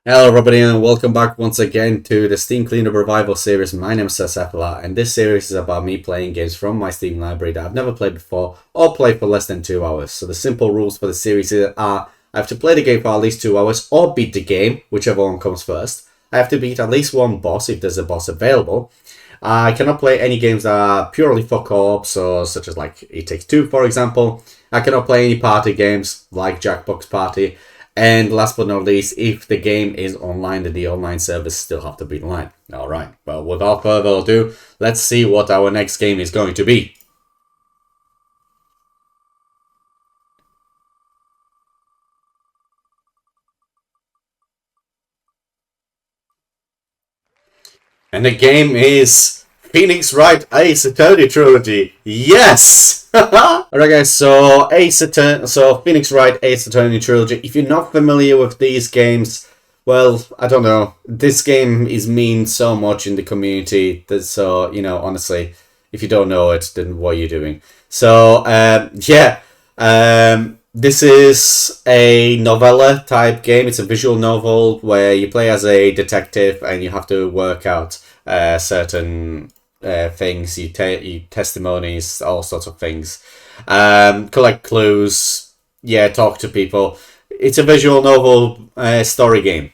Hello everybody and welcome back once again to the Steam Cleanup Revival series. My name is Sephilar and this series is about me playing games from my Steam library that I've never played before or played for less than 2 hours. So the simple rules for the series are I have to play the game for at least 2 hours or beat the game, whichever one comes first. I have to beat at least one boss if there's a boss available. I cannot play any games that are purely for co-op, so such as like It Takes Two for example. I cannot play any party games like Jackbox Party. And last but not least, if the game is online, then the online servers still have to be online. Alright, well, without further ado, let's see what our next game is going to be. And the game is Phoenix Wright Ace Attorney Trilogy. Yes! Alright guys, so Phoenix Wright Ace Attorney Trilogy. If you're not familiar with these games, well, I don't know. This game is mean so much in the community that, so, you know, honestly, if you don't know it, then what are you doing? So, this is a novella type game. It's a visual novel where you play as a detective and you have to work out certain things, you testimonies, all sorts of things, collect clues, talk to people. It's a visual novel story game.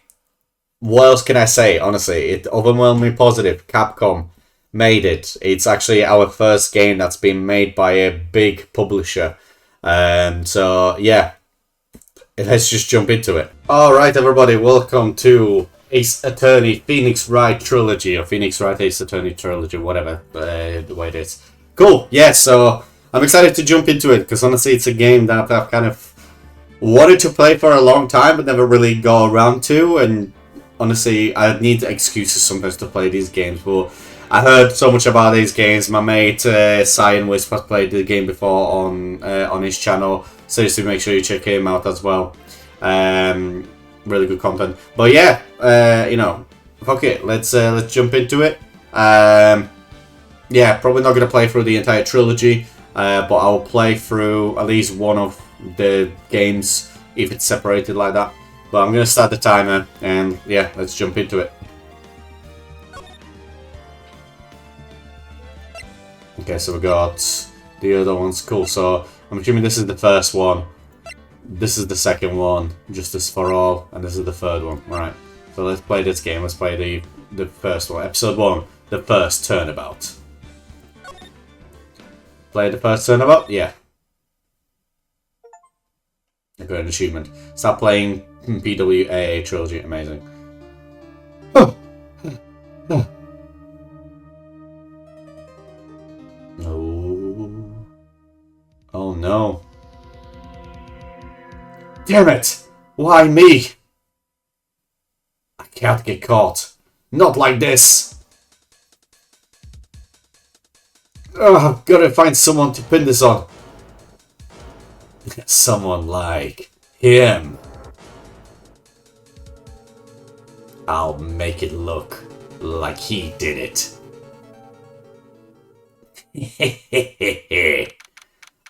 What else can I say? Honestly, it overwhelmingly positive. Capcom made it. It's actually our first game that's been made by a big publisher. So yeah, let's just jump into it. Alright everybody, welcome to Ace Attorney Phoenix Wright Trilogy, or Phoenix Wright Ace Attorney Trilogy, whatever the way it is. Cool, yeah, so I'm excited to jump into it, because honestly it's a game that I've kind of wanted to play for a long time, but never really got around to, and honestly I need excuses sometimes to play these games, but I heard so much about these games. My mate Cyan Wisp has played the game before on his channel, so just to make sure you check him out as well. Really good content. But yeah, you know, fuck it. Let's jump into it. Yeah, probably not gonna play through the entire trilogy, but I'll play through at least one of the games if it's separated like that. But I'm gonna start the timer, and yeah, let's jump into it. Okay, so we got the other ones. Cool. So I'm assuming this is the first one. This is the second one, Justice for All, and this is the third one. Right. So let's play this game. Let's play the first one. Episode 1, the first turnabout. Play the first turnabout? Yeah. I got an achievement. Start playing PWAA Trilogy. Amazing. Oh. Oh no. Damn it! Why me? I can't get caught. Not like this. Oh, I've got to find someone to pin this on. Someone like him. I'll make it look like he did it.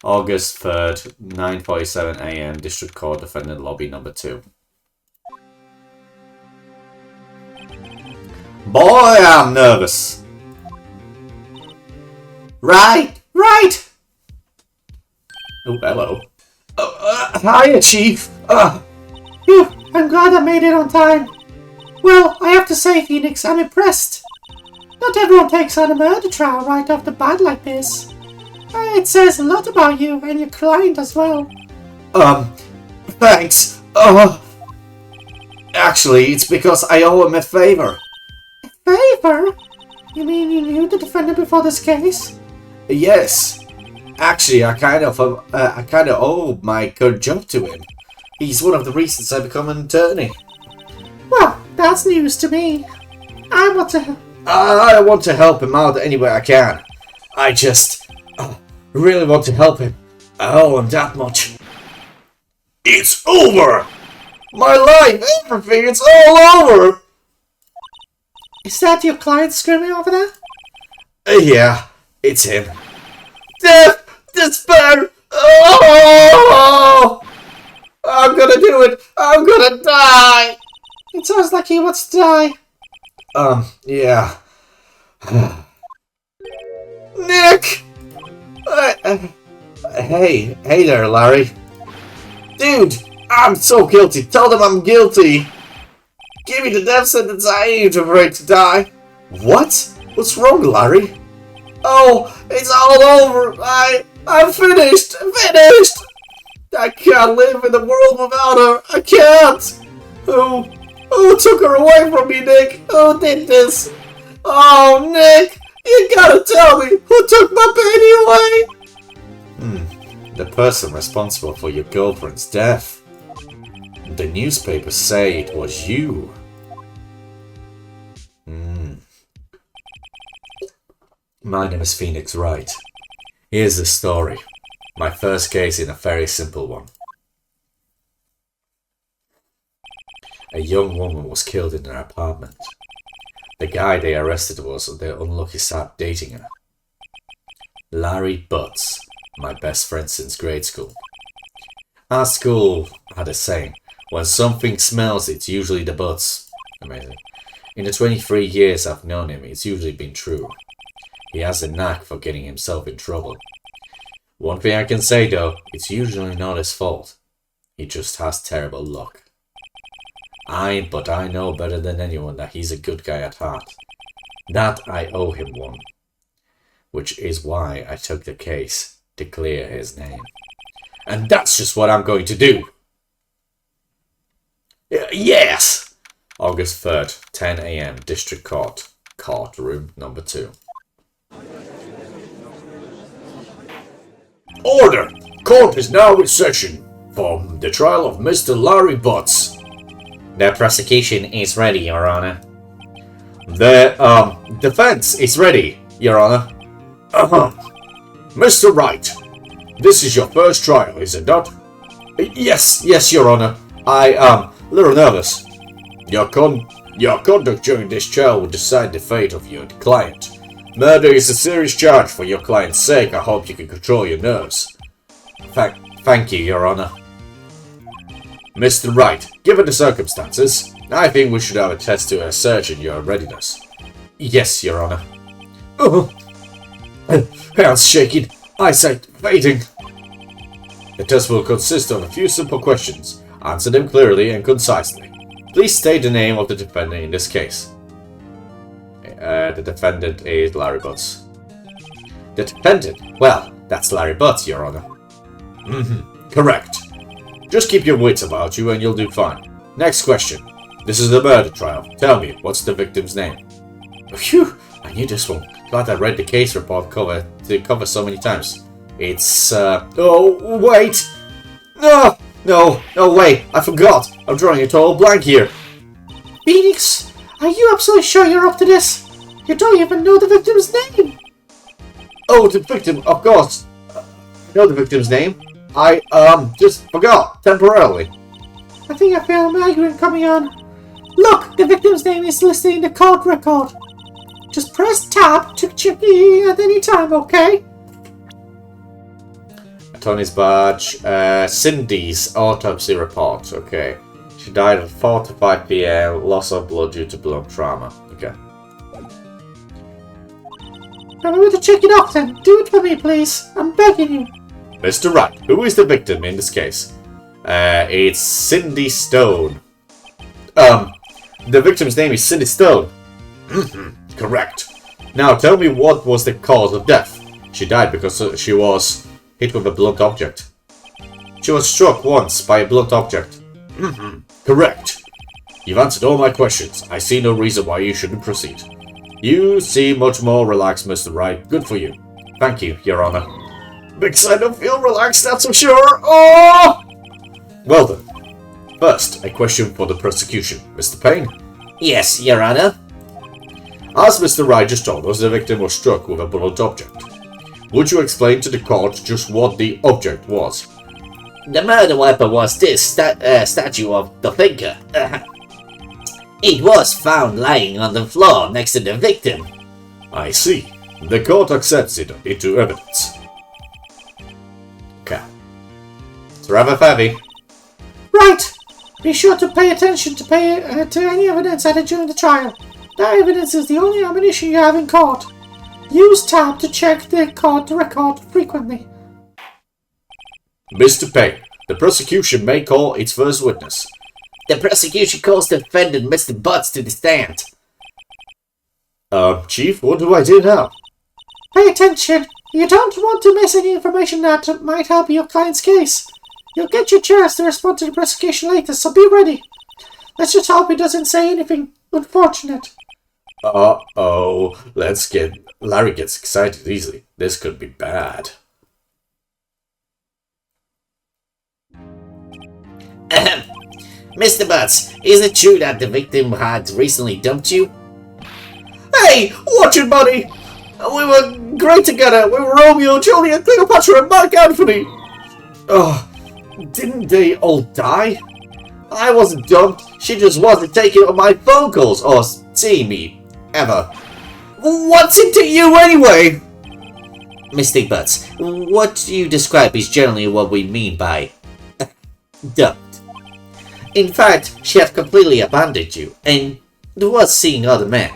August 3rd, 9:47 AM, District Court, Defendant Lobby number 2. Boy, I'm nervous. Right. Oh, hello. Hiya, Chief. Phew, I'm glad I made it on time. Well, I have to say, Phoenix, I'm impressed. Not everyone takes on a murder trial right off the bat like this. It says a lot about you and your client as well. Thanks. Actually, it's because I owe him a favor. A favor? You mean you knew the defendant before this case? Yes. Actually, I kind of owe my good job to him. He's one of the reasons I become an attorney. Well, that's news to me. I want to help him out any way I can. I just really want to help him. I owe him that much. It's over! My life, everything, it's all over! Is that your client screaming over there? Yeah, it's him. Death! Despair! Oh! I'm gonna do it! I'm gonna die! It sounds like he wants to die. Yeah. Nick! Hey there, Larry. Dude, I'm so guilty. Tell them I'm guilty. Give me the death sentence. I ain't afraid to die. What? What's wrong, Larry? Oh, it's all over. I'm finished. Finished. I can't live in the world without her. I can't. Who took her away from me, Nick? Who did this? Oh, Nick, you gotta tell me who took my baby away. The person responsible for your girlfriend's death. The newspapers say it was you. My name is Phoenix Wright. Here's the story. My first case in a very simple one. A young woman was killed in her apartment. The guy they arrested was the unlucky sap dating her. Larry Butts, my best friend since grade school. Our school had a saying, when something smells, it's usually the butts. Amazing. In the 23 years I've known him, it's usually been true. He has a knack for getting himself in trouble. One thing I can say though, it's usually not his fault. He just has terrible luck. But I know better than anyone that he's a good guy at heart. That I owe him one. Which is why I took the case to clear his name. And that's just what I'm going to do. Yes! August 3rd, 10 AM, District Court. Courtroom number 2. Order! Court is now in session for the trial of Mr. Larry Butts. The prosecution is ready, Your Honor. The defense is ready, Your Honor. Mr. Wright, this is your first trial, is it not? Yes, Your Honor. I am a little nervous. Your conduct during this trial will decide the fate of your client. Murder is a serious charge. For your client's sake, I hope you can control your nerves. Thank you, Your Honor. Mr. Wright, given the circumstances, I think we should have a test to assess your readiness. Yes, Your Honor. Hands shaking, eyesight fading. The test will consist of a few simple questions. Answer them clearly and concisely. Please state the name of the defendant in this case. The defendant is Larry Butts. The defendant? Well, that's Larry Butts, Your Honor. Correct. Just keep your wits about you and you'll do fine. Next question. This is a murder trial. Tell me, what's the victim's name? Phew, I knew this one. Glad I read the case report cover so many times. It's, oh, wait! No, wait, I forgot. I'm drawing a total blank here. Phoenix, are you absolutely sure you're up to this? You don't even know the victim's name. Oh, the victim, of course. I know the victim's name. I, just forgot, temporarily. I think I feel a migraine coming on. Look, the victim's name is listed in the court record. Just press tab to check it at any time, okay? Tony's badge. Cindy's autopsy report. Okay. She died at 4 to 5 p.m. Loss of blood due to blood trauma. Okay. Remember to check it off then. Do it for me, please. I'm begging you. Mr. Wright, who is the victim in this case? It's Cindy Stone. The victim's name is Cindy Stone. Correct. Now tell me, what was the cause of death? She died because she was hit with a blunt object. She was struck once by a blunt object. Correct. You've answered all my questions. I see no reason why you shouldn't proceed. You seem much more relaxed, Mr. Wright. Good for you. Thank you, Your Honor. Because I don't feel relaxed, that's for sure. Oh! Well then. First, a question for the prosecution. Mr. Payne? Yes, Your Honor. As Mr. Wright just told us, the victim was struck with a blunt object. Would you explain to the court just what the object was? The murder weapon was this statue of the thinker. It was found lying on the floor next to the victim. I see. The court accepts it into evidence. Okay. It's rather heavy. Right. Be sure to pay attention to any evidence added during the trial. That evidence is the only ammunition you have in court. Use tab to check the court record frequently. Mr. Payne, the prosecution may call its first witness. The prosecution calls the defendant Mr. Butts to the stand. Chief, what do I do now? Pay attention. You don't want to miss any information that might help your client's case. You'll get your chance to respond to the prosecution later, so be ready. Let's just hope he doesn't say anything unfortunate. Uh-oh. Larry gets excited easily. This could be bad. Mr. Butts, is it true that the victim had recently dumped you? Hey, watch it, buddy! We were great together. We were Romeo, Juliet, Cleopatra, and Mark Anthony. Oh, didn't they all die? I wasn't dumped. She just wasn't taking on my phone calls or seeing me, ever. What's it to you anyway? Mr. Butts, what you describe is generally what we mean by dumped. In fact, she had completely abandoned you and was seeing other men.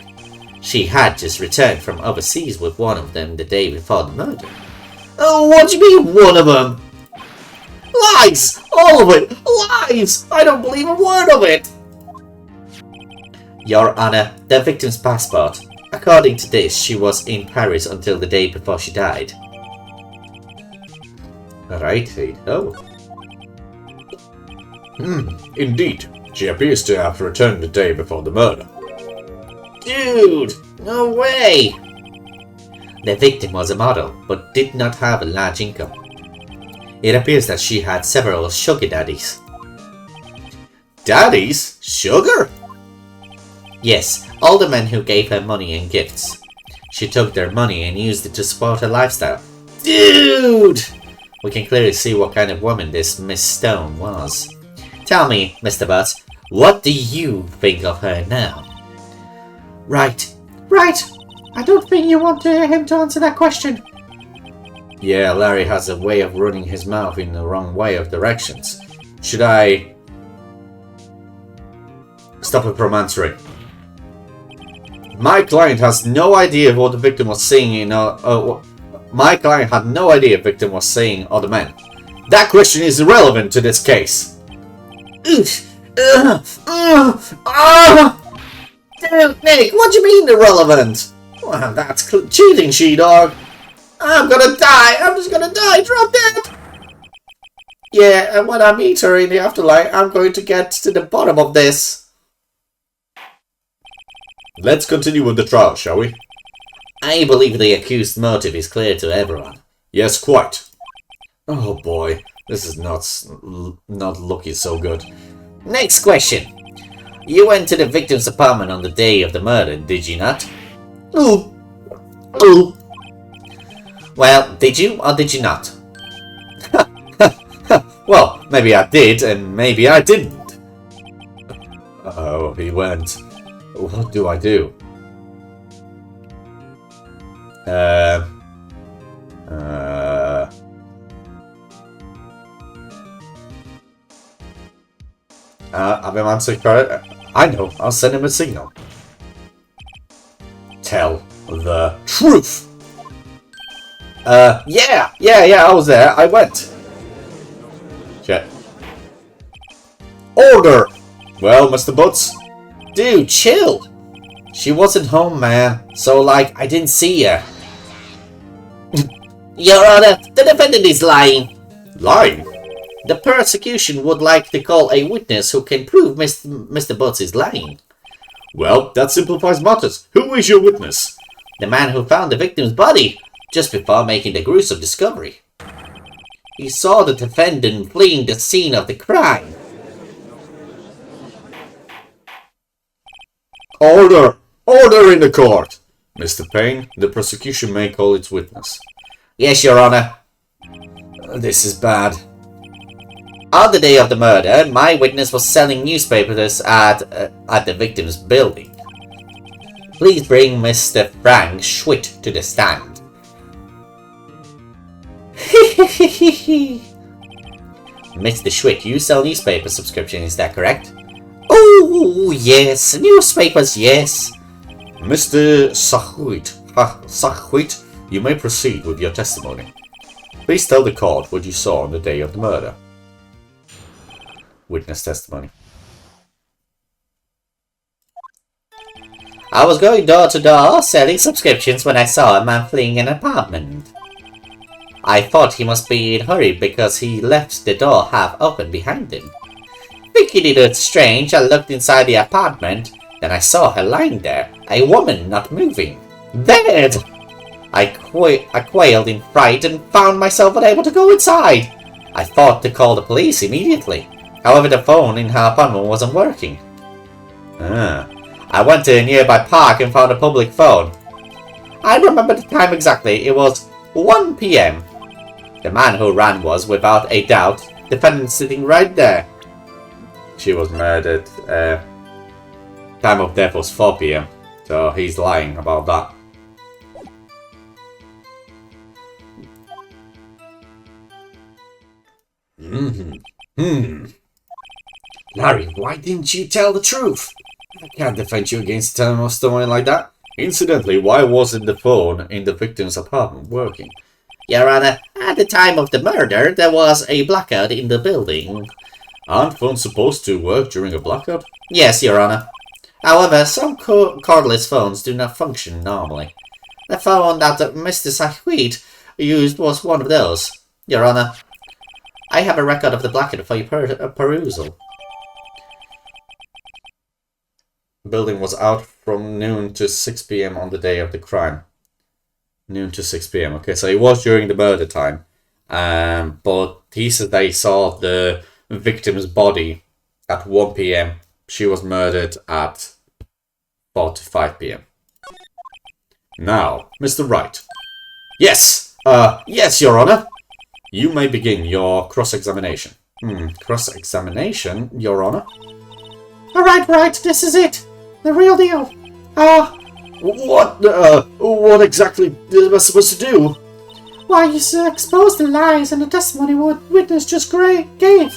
She had just returned from overseas with one of them the day before the murder. Oh, what do you mean, one of them? Lies! All of it! Lies! I don't believe a word of it! Your Honor, the victim's passport. According to this, she was in Paris until the day before she died. Righty-ho. Indeed. She appears to have returned the day before the murder. Dude! No way! The victim was a model, but did not have a large income. It appears that she had several sugar daddies. Daddies? Sugar? Yes, all the men who gave her money and gifts. She took their money and used it to support her lifestyle. Dude! We can clearly see what kind of woman this Miss Stone was. Tell me, Mr. Butts, what do you think of her now? Right. I don't think you want him to answer that question. Yeah, Larry has a way of running his mouth in the wrong way of directions. Should I stop him from answering? My client has no idea what the victim was saying my client had no idea the victim was saying other men. That question is irrelevant to this case. Dude, Nick, what do you mean irrelevant? Well, that's cheating, she-dog. I'm gonna die. I'm just gonna die. Drop dead. Yeah, and when I meet her in the afterlife, I'm going to get to the bottom of this. Let's continue with the trial, shall we? I believe the accused's motive is clear to everyone. Yes, quite. Oh boy, this is not looking so good. Next question. You went to the victim's apartment on the day of the murder, did you not? Ooh. Well, did you or did you not? Well, maybe I did and maybe I didn't. Oh, he went. What do I do? I've answered correct. I know, I'll send him a signal. Tell the truth! Yeah, I was there, I went. Check. Order! Well, Mr. Butts? Dude, chill! She wasn't home, man, so I didn't see her. Your Honor, the defendant is lying. Lying? The prosecution would like to call a witness who can prove Mr. Butts is lying. Well, that simplifies matters. Who is your witness? The man who found the victim's body, just before making the gruesome discovery. He saw the defendant fleeing the scene of the crime. Order! Order in the court! Mr. Payne, the prosecution may call its witness. Yes, Your Honor. This is bad. On the day of the murder, my witness was selling newspapers at the victim's building. Please bring Mr. Frank Schwitt to the stand. Mr. Schwick, you sell newspaper subscription, is that correct? Oh, yes, newspapers, yes. Mr. Sachwit, you may proceed with your testimony. Please tell the court what you saw on the day of the murder. Witness testimony. I was going door to door selling subscriptions when I saw a man fleeing an apartment. I thought he must be in a hurry because he left the door half open behind him. Thinking it was strange, I looked inside the apartment. Then I saw her lying there, a woman not moving. Dead! I quailed in fright and found myself unable to go inside. I thought to call the police immediately. However, the phone in her apartment wasn't working. I went to a nearby park and found a public phone. I remember the time exactly. It was 1 p.m. The man who ran was, without a doubt, the defendant sitting right there. She was murdered. Time of death was 4 p.m. So he's lying about that. Larry, why didn't you tell the truth? I can't defend you against telling a story like that. Incidentally, why wasn't the phone in the victim's apartment working? Your Honor, at the time of the murder, there was a blackout in the building. Aren't phones supposed to work during a blackout? Yes, Your Honor. However, some cordless phones do not function normally. The phone that Mr. Sahwit used was one of those. Your Honor, I have a record of the blackout for your perusal. The building was out from noon to 6 p.m. on the day of the crime. Noon to 6 p.m. Okay, so it was during the murder time. But he said they saw the victim's body at 1 p.m. She was murdered at 4 to 5 p.m. Now, Mr. Wright. Yes! Yes, Your Honor. You may begin your cross-examination. Cross-examination, Your Honor? Alright, right, this is it. The real deal. What exactly am I supposed to do? Why, you exposed the lies and the testimony what witness just gave.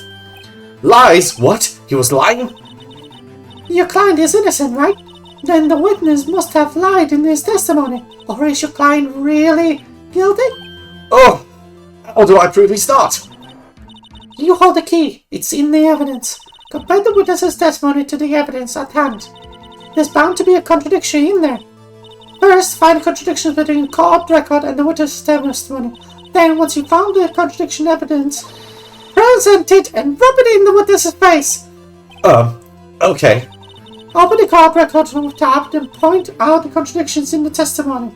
Lies? What? He was lying? Your client is innocent, right? Then the witness must have lied in his testimony. Or is your client really guilty? Oh! How do I prove he's not? You hold the key. It's in the evidence. Compare the witness's testimony to the evidence at hand. There's bound to be a contradiction in there. First, find contradictions between the court record and the witness's testimony. Then, once you found the contradiction evidence, present it and rub it in the witness's face. Okay. Open the court record tab and point out the contradictions in the testimony.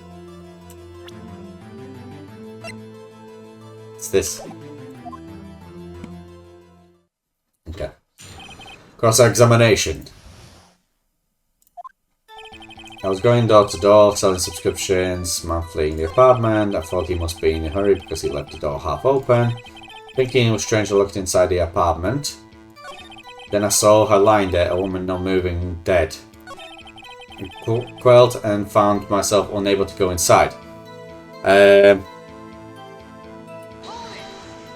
What's this? Okay. Cross-examination. I was going door to door, selling subscriptions, man fleeing the apartment. I thought he must be in a hurry because he left the door half open. Thinking it was strange, I looked inside the apartment. Then I saw her lying there, a woman not moving, dead. I quailed and found myself unable to go inside.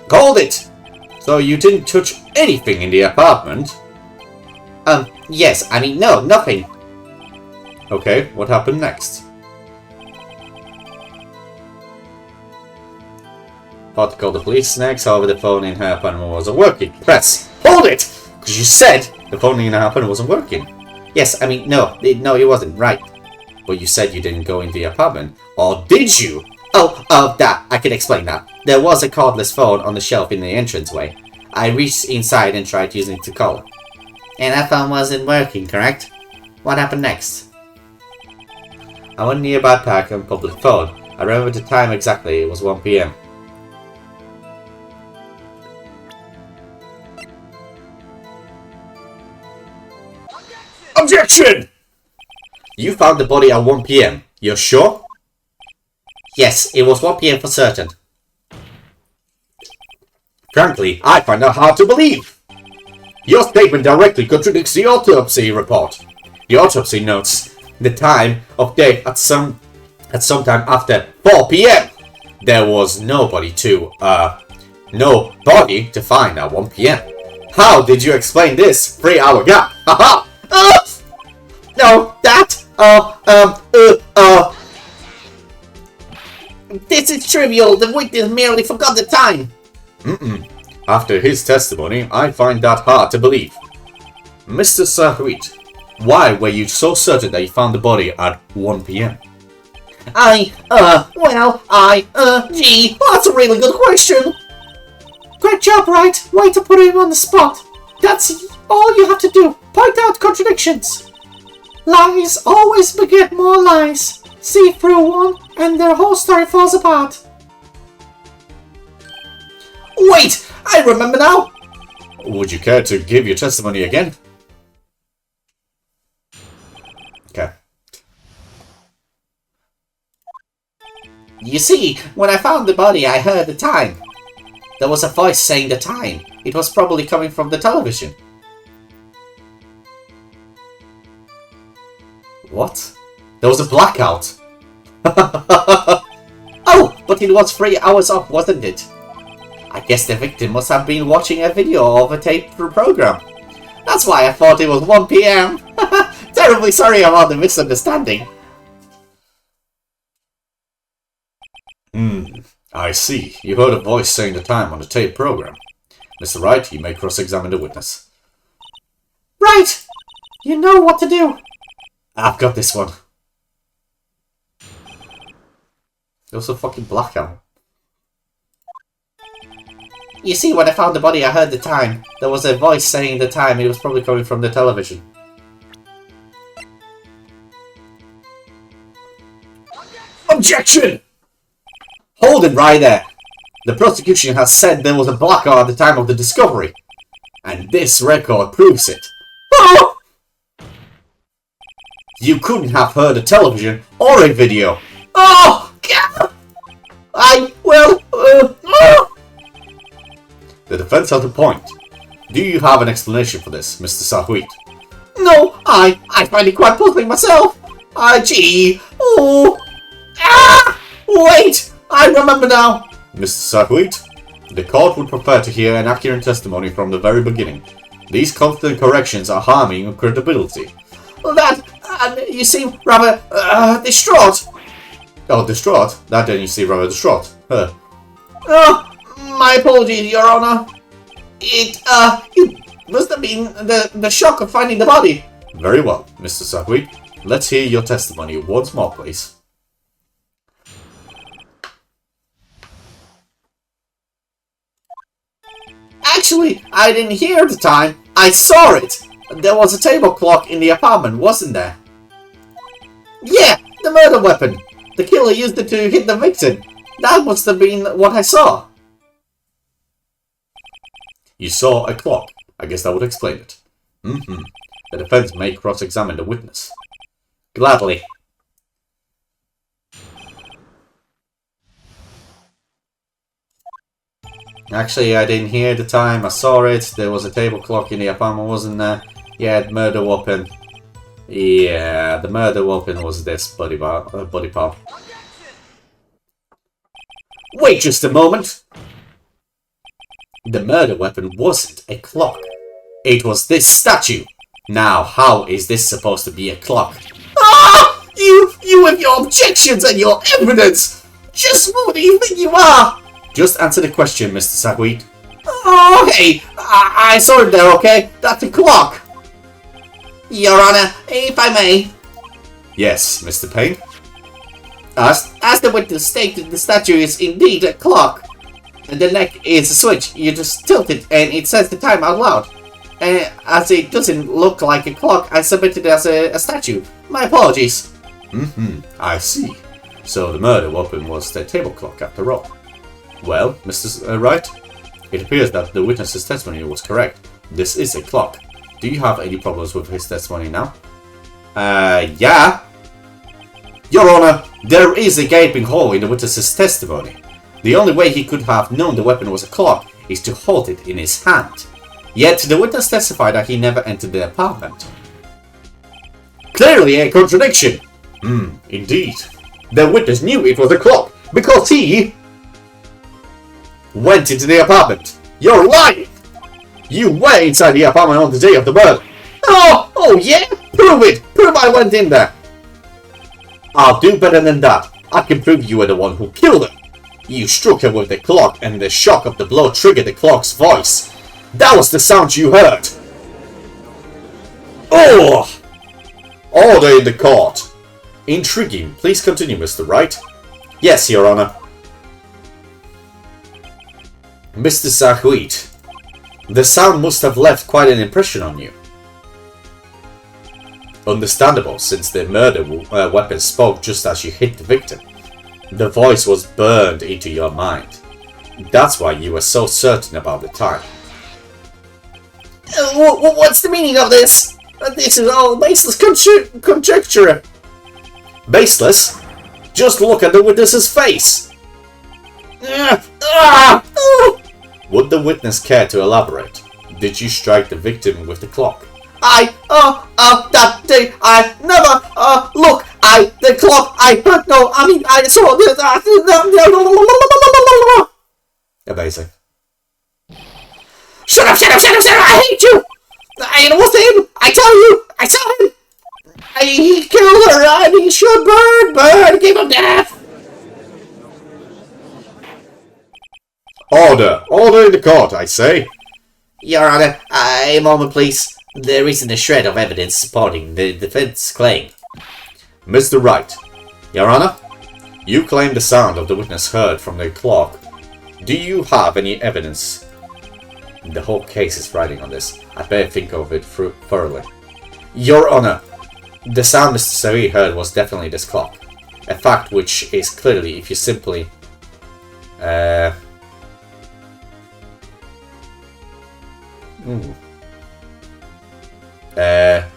Hold it! So you didn't touch anything in the apartment? Yes, I mean, no, nothing. Okay, what happened next? Thought to call the police next, however the phone in her apartment wasn't working. Press! Hold it! Because you said the phone in her apartment wasn't working. Yes, I mean, no, it wasn't, right. But you said you didn't go into the apartment. Or did you? That, I can explain that. There was a cordless phone on the shelf in the entranceway. I reached inside and tried using it to call. And that phone wasn't working, correct? What happened next? I went nearby park and public phone. I remember the time exactly, it was 1 p.m. Objection! You found the body at 1 p.m. You're sure? Yes, it was 1 p.m. for certain. Frankly, I find that hard to believe. Your statement directly contradicts the autopsy report. The autopsy notes the time of death at some time after 4 p.m. There was nobody to No body to find at 1 p.m. How did you explain this 3-hour gap? Haha! No, that, this is trivial. The witness merely forgot the time. After his testimony, I find that hard to believe. Mr. Wright, why were you so certain that you found the body at 1 p.m.? Gee, that's a really good question. Great job, Wright. Way to put him on the spot. That's all you have to do. Point out contradictions. Lies always beget more lies. See through one, and their whole story falls apart. Wait, I remember now. Would you care to give your testimony again? Okay. You see, when I found the body, I heard the time. There was a voice saying the time. It was probably coming from the television. What? There was a blackout. Oh, but it was 3 hours off, wasn't it? I guess the victim must have been watching a video of a taped program. That's why I thought it was 1 p.m. Terribly sorry about the misunderstanding. I see. You heard a voice saying the time on the tape program. Mr. Wright, you may cross-examine the witness. Right! You know what to do. I've got this one. There was a fucking blackout. You see, when I found the body, I heard the time. There was a voice saying the time. It was probably coming from the television. Objection! Hold it right there. The prosecution has said there was a blackout at the time of the discovery. And this record proves it. Oh! You couldn't have heard a television or a video. Oh! The defense has a point. Do you have an explanation for this, Mr. Sahwit? No, I find it quite puzzling myself. Gee. Oh. Ah! Wait, I remember now. Mr. Sahwit, the court would prefer to hear an accurate testimony from the very beginning. These constant corrections are harming your credibility. You seem rather distraught. Oh, distraught? That then you see rather distraught. Huh. Oh, my apologies, Your Honor. It must have been the shock of finding the body. Very well, Mr. Sahwit. Let's hear your testimony once more, please. Actually, I didn't hear the time. I saw it. There was a table clock in the apartment, wasn't there? Yeah, the murder weapon. The killer used it to hit the victim. That must have been what I saw. You saw a clock. I guess that would explain it. The defense may cross-examine the witness. Gladly. Actually, I didn't hear the time. I saw it. There was a table clock in the apartment, wasn't there? Yeah, the murder weapon. Yeah, the murder weapon was this body part. Wait just a moment! The murder weapon wasn't a clock. It was this statue. Now, how is this supposed to be a clock? Ah! You with your objections and your evidence! Just who do you think you are? Just answer the question, Mr. Sahwit. Oh, hey, I saw it there, okay? That's a clock. Your Honor, if I may. Yes, Mr. Payne? As the witness stated, the statue is indeed a clock. And the neck is a switch. You just tilt it and it says the time out loud. And as it doesn't look like a clock, I submitted it as a statue. My apologies. I see. So the murder weapon was the table clock after all. Well, Mr. Wright, it appears that the witness's testimony was correct. This is a clock. Do you have any problems with his testimony now? Yeah. Your Honor, there is a gaping hole in the witness's testimony. The only way he could have known the weapon was a clock is to hold it in his hand. Yet the witness testified that he never entered the apartment. Clearly a contradiction. Indeed. The witness knew it was a clock because he... went into the apartment. You're lying! You were inside the apartment on the day of the murder. Oh yeah? Prove it! Prove I went in there! I'll do better than that. I can prove you were the one who killed her. You struck her with the clock and the shock of the blow triggered the clock's voice. That was the sound you heard. Oh! Order in the court. Intriguing. Please continue, Mr. Wright. Yes, Your Honor. Mr. Sahuit, the sound must have left quite an impression on you. Understandable, since the murder weapon spoke just as you hit the victim. The voice was burned into your mind. That's why you were so certain about the time. What's the meaning of this? This is all baseless conjecture. Baseless? Just look at the witness's face. Would the witness care to elaborate? Did you strike the victim with the clock? That day, I never, look, the clock, I saw this, Amazing. Shut up, I hate you! It was him, I saw him! He killed her, and he should burn, give him death! Order in the court, I say. Your Honor, a moment please. There isn't a shred of evidence supporting the defense claim. Mr. Wright, Your Honor, you claim the sound of the witness heard from the clock. Do you have any evidence? The whole case is riding on this. I better think of it thoroughly. Your Honor, the sound Mr. Sari heard was definitely this clock. A fact which is clearly, if you simply...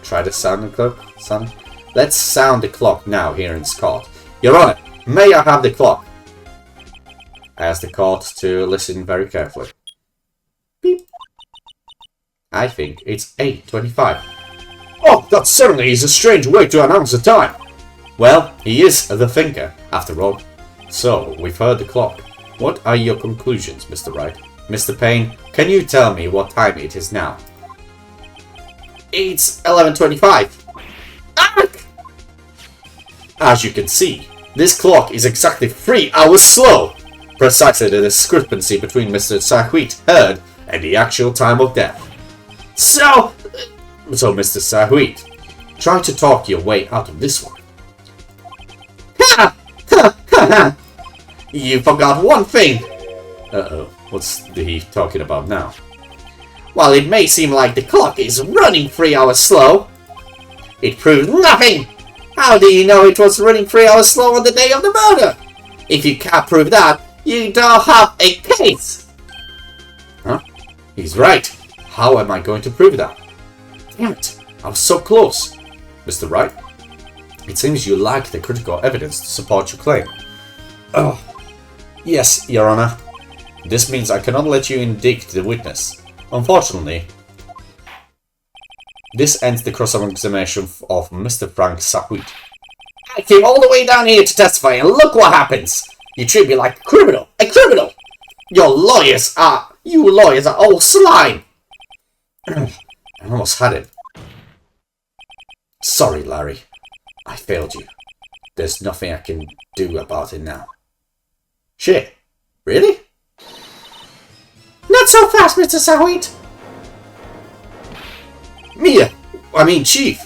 try to sound the clock? Let's sound the clock now here in this court. Your Honor, may I have the clock? I ask the court to listen very carefully. Beep. I think it's 8:25. Oh, that certainly is a strange way to announce the time. Well, he is the thinker, after all. So, we've heard the clock. What are your conclusions, Mr. Wright? Mr. Payne, can you tell me what time it is now? It's 11:25. As you can see, this clock is exactly 3 hours slow. Precisely the discrepancy between Mr. Sahuit heard and the actual time of death. So Mr. Sahuit, try to talk your way out of this one. You forgot one thing. Uh-oh, what's he talking about now? While it may seem like the clock is running 3 hours slow, it proves nothing! How do you know it was running 3 hours slow on the day of the murder? If you can't prove that, you don't have a case! Huh? He's right. How am I going to prove that? Damn it, I was so close. Mr. Wright, it seems you lack the critical evidence to support your claim. Oh, yes, Your Honor. This means I cannot let you indict the witness. Unfortunately, this ends the cross-examination of Mr. Frank Sahuit. I came all the way down here to testify, and look what happens! You treat me like a criminal! A criminal! You lawyers are all slime! I almost had it. Sorry, Larry. I failed you. There's nothing I can do about it now. Shit. Really? Not so fast, Mr. Sahuit. Chief.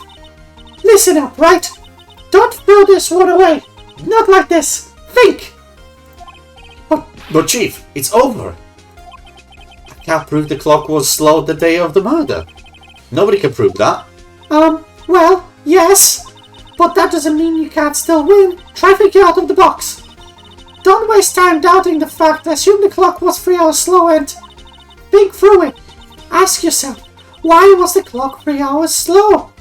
Listen up, Wright. Don't throw this one away. Not like this. Think. But Chief, it's over. I can't prove the clock was slow the day of the murder. Nobody can prove that. Well, yes. But that doesn't mean you can't still win. Try thinking out of the box. Don't waste time doubting the fact. Assume the clock was 3 hours slow and think through it. Ask yourself, why was the clock 3 hours slow?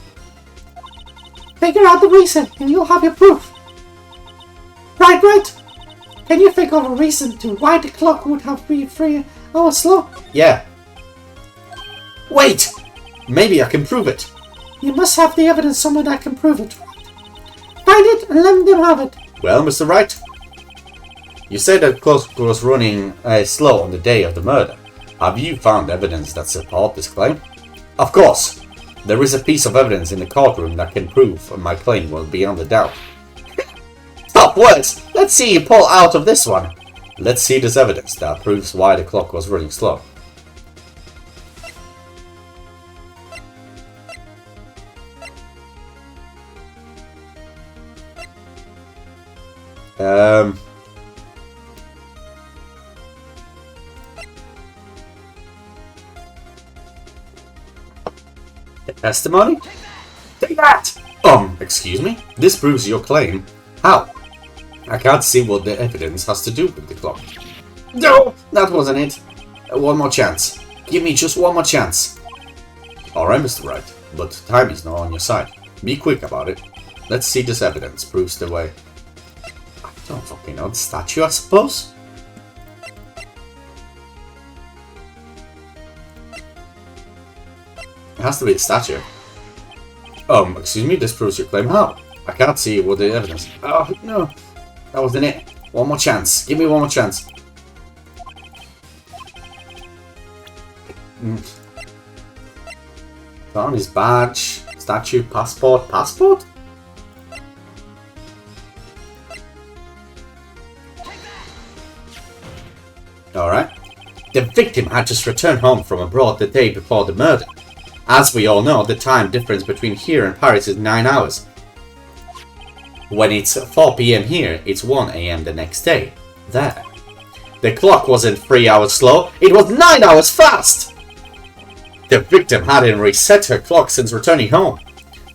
Figure out the reason and you'll have your proof. Right? Can you think of a reason to why the clock would have been 3 hours slow? Yeah. Wait! Maybe I can prove it. You must have the evidence somewhere that can prove it. Find it and let them have it. Well, Mr. Wright? You said the clock was running slow on the day of the murder. Have you found evidence that support this claim? Of course! There is a piece of evidence in the courtroom that can prove my claim will beyond a doubt. Stop words! Let's see you pull out of this one! Let's see this evidence that proves why the clock was running slow. Testimony? Take that! Excuse me? This proves your claim. How? I can't see what the evidence has to do with the clock. No! That wasn't it. One more chance. Give me just one more chance. Alright, Mr. Wright, but time is not on your side. Be quick about it. Let's see this evidence proves the way. I don't fucking know. The statue, I suppose? It has to be the statue. Excuse me, this proves your claim. How? I can't see what the evidence. Oh, no. That wasn't it. One more chance. Give me one more chance. Found his badge, statue, passport. Passport? Alright. The victim had just returned home from abroad the day before the murder. As we all know, the time difference between here and Paris is 9 hours. When it's 4 PM here, it's 1 AM the next day. There. The clock wasn't 3 hours slow, it was 9 hours fast! The victim hadn't reset her clock since returning home.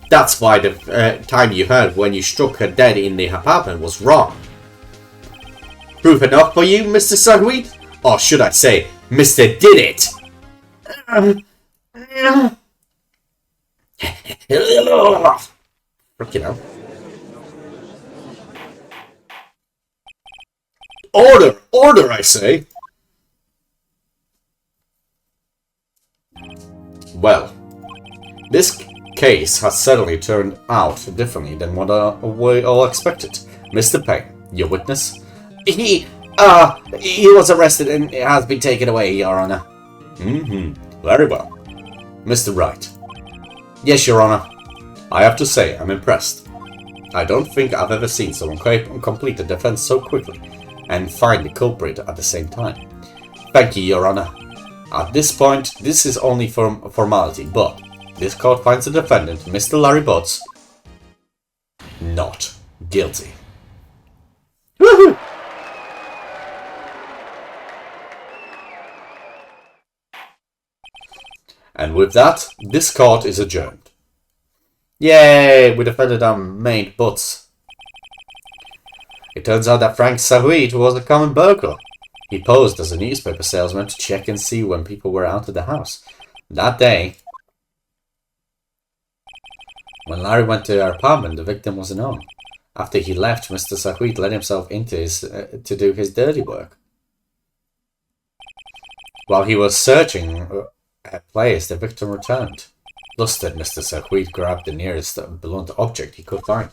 That's why the time you heard when you struck her dead in the apartment was wrong. Proof enough for you, Mr. Sugweed? Or should I say, Mr. Did It? Freaking hell. Order! Order, I say! Well, this case has suddenly turned out differently than what we all expected. Mr. Payne, your witness? He was arrested and has been taken away, Your Honor. Very well. Mr. Wright. Yes, Your Honor. I have to say, I'm impressed. I don't think I've ever seen someone complete a defense so quickly and find the culprit at the same time. Thank you, Your Honor. At this point, this is only formality, but this court finds the defendant, Mr. Larry Butts, not guilty. Woohoo! And with that, this court is adjourned. Yay! We defended our main Butts. It turns out that Frank Sahouit was a common burglar. He posed as a newspaper salesman to check and see when people were out of the house. That day, when Larry went to our apartment, the victim wasn't home. After he left, Mr. Sahouit let himself into to do his dirty work. While he was searching a place, the victim returned. Flustered, Mr. Sahouit grabbed the nearest blunt object he could find.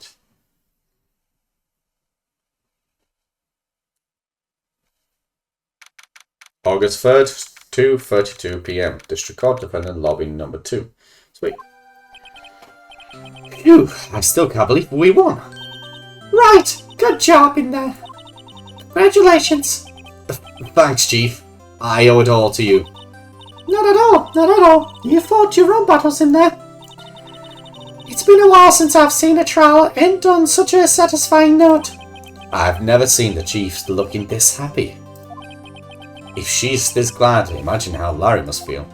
August 3rd, 2:32 PM. District Court Defendant Lobby number 2. Sweet. Phew, I still can't believe we won. Right, good job in there. Congratulations. Thanks, Chief. I owe it all to you. Not at all, not at all. You fought your own battles in there. It's been a while since I've seen a trial end on such a satisfying note. I've never seen the Chief looking this happy. If she's this glad, imagine how Larry must feel.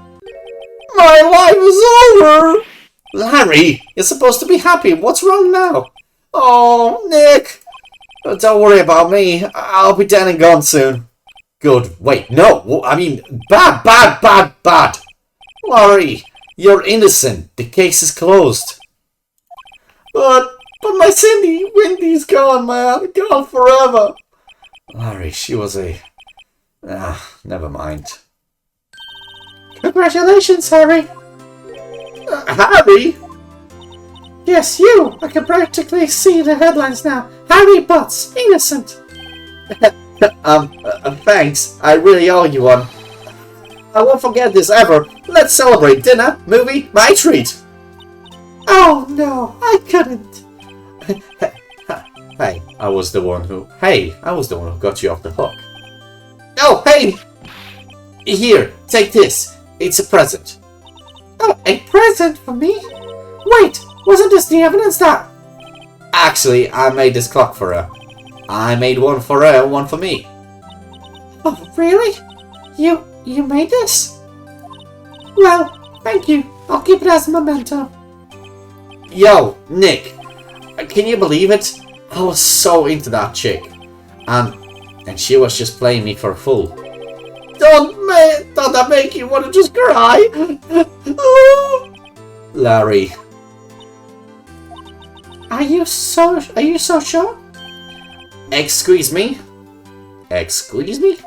My life is over! Larry, you're supposed to be happy. What's wrong now? Oh, Nick. Don't worry about me. I'll be dead and gone soon. Good. Wait, no. I mean, bad. Larry, you're innocent. The case is closed. But my Cindy, Wendy's gone, man. Gone forever. Larry, she was a... never mind. Congratulations, Harry. Harry? Yes, you. I can practically see the headlines now. Harry Butts, innocent. Thanks. I really owe you one. I won't forget this ever. Let's celebrate dinner, movie, my treat. Oh no, I couldn't. Hey, I was the one who got you off the hook. Oh, hey! Here, take this. It's a present. Oh, a present for me? Wait, wasn't this the evidence that... Actually, I made this clock for her. I made one for her and one for me. Oh, really? You made this? Well, thank you. I'll keep it as a memento. Yo, Nick. Can you believe it? I was so into that chick. And she was just playing me for a fool. Don't that make you want to just cry? Larry. Are you so sure? Excuse me? Excuse me?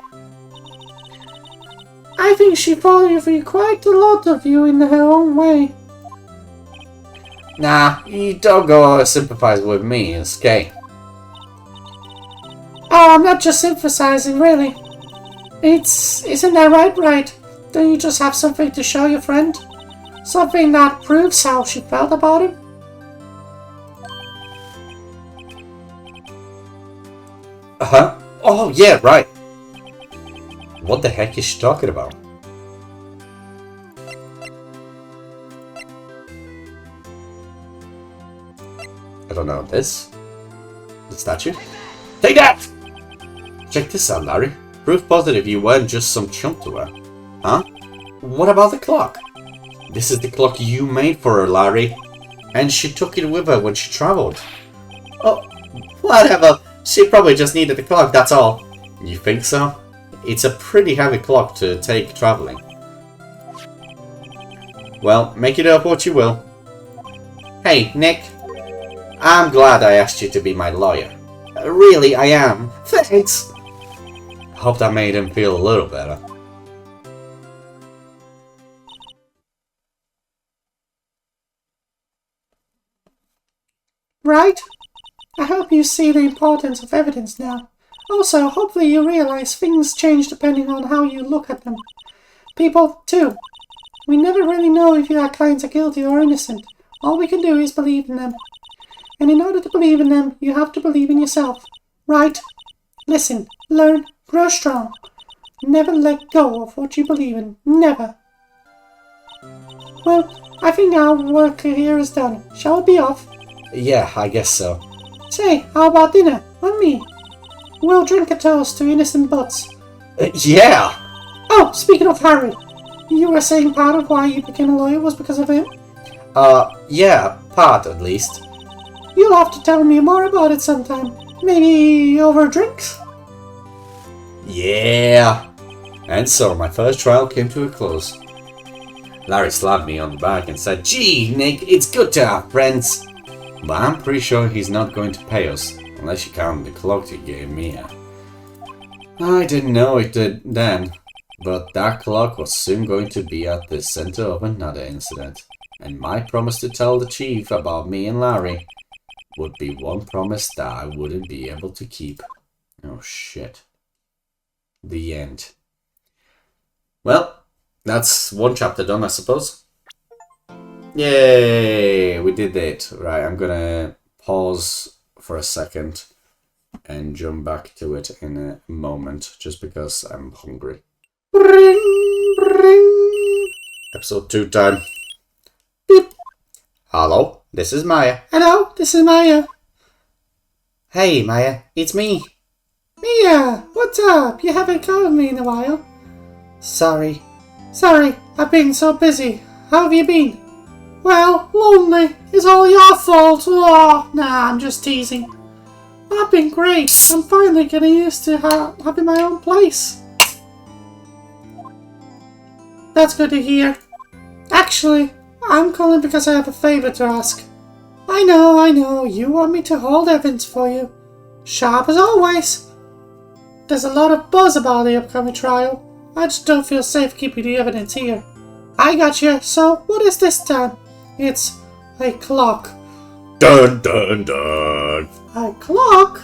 I think she fallen for quite a lot of you in her own way. Nah, you don't go sympathize with me, it's okay. Oh, I'm not just emphasizing, really. Isn't that right, Wright? Don't you just have something to show your friend? Something that proves how she felt about him? Uh-huh. Oh, yeah, right. What the heck is she talking about? I don't know. This? The statue? Take that! Check this out, Larry. Proof positive you weren't just some chump to her. Huh? What about the clock? This is the clock you made for her, Larry. And she took it with her when she traveled. Oh, whatever. She probably just needed the clock, that's all. You think so? It's a pretty heavy clock to take traveling. Well, make it up what you will. Hey, Nick. I'm glad I asked you to be my lawyer. Really, I am. Thanks. Hope that made him feel a little better. Right? I hope you see the importance of evidence now. Also, hopefully you realize things change depending on how you look at them. People, too. We never really know if our clients are guilty or innocent. All we can do is believe in them. And in order to believe in them, you have to believe in yourself. Right? Listen, learn, grow strong. Never let go of what you believe in. Never. Well, I think our work here is done. Shall we be off? Yeah, I guess so. Say, how about dinner? On me. We'll drink a toast to innocent butts. Yeah! Oh, speaking of Harry, you were saying part of why you became a lawyer was because of him? Yeah, part at least. You'll have to tell me more about it sometime. Maybe over drinks? Yeah! And so my first trial came to a close. Larry slapped me on the back and said, Gee, Nick, it's good to have friends. but I'm pretty sure he's not going to pay us, unless you count the clock he gave me. I didn't know it then, but that clock was soon going to be at the center of another incident, and my promise to tell the chief about me and Larry would be one promise that I wouldn't be able to keep. Oh shit. The end. Well, that's one chapter done, I suppose. Yay! We did it. Right, I'm gonna pause for a second and jump back to it in a moment, just because I'm hungry. Ring, ring. Episode 2 time. Beep. Hello, this is Maya. Hello, this is Maya. Hey, Maya, it's me. Mia, what's up? You haven't called me in a while. Sorry. Sorry, I've been so busy. How have you been? Well, lonely. It's all your fault. Oh, nah, I'm just teasing. I've been great. I'm finally getting used to having my own place. That's good to hear. Actually, I'm calling because I have a favor to ask. I know, you want me to hold evidence for you. Sharp as always. There's a lot of buzz about the upcoming trial. I just don't feel safe keeping the evidence here. I got you, so what is this time? It's a clock. Dun dun dun. A clock?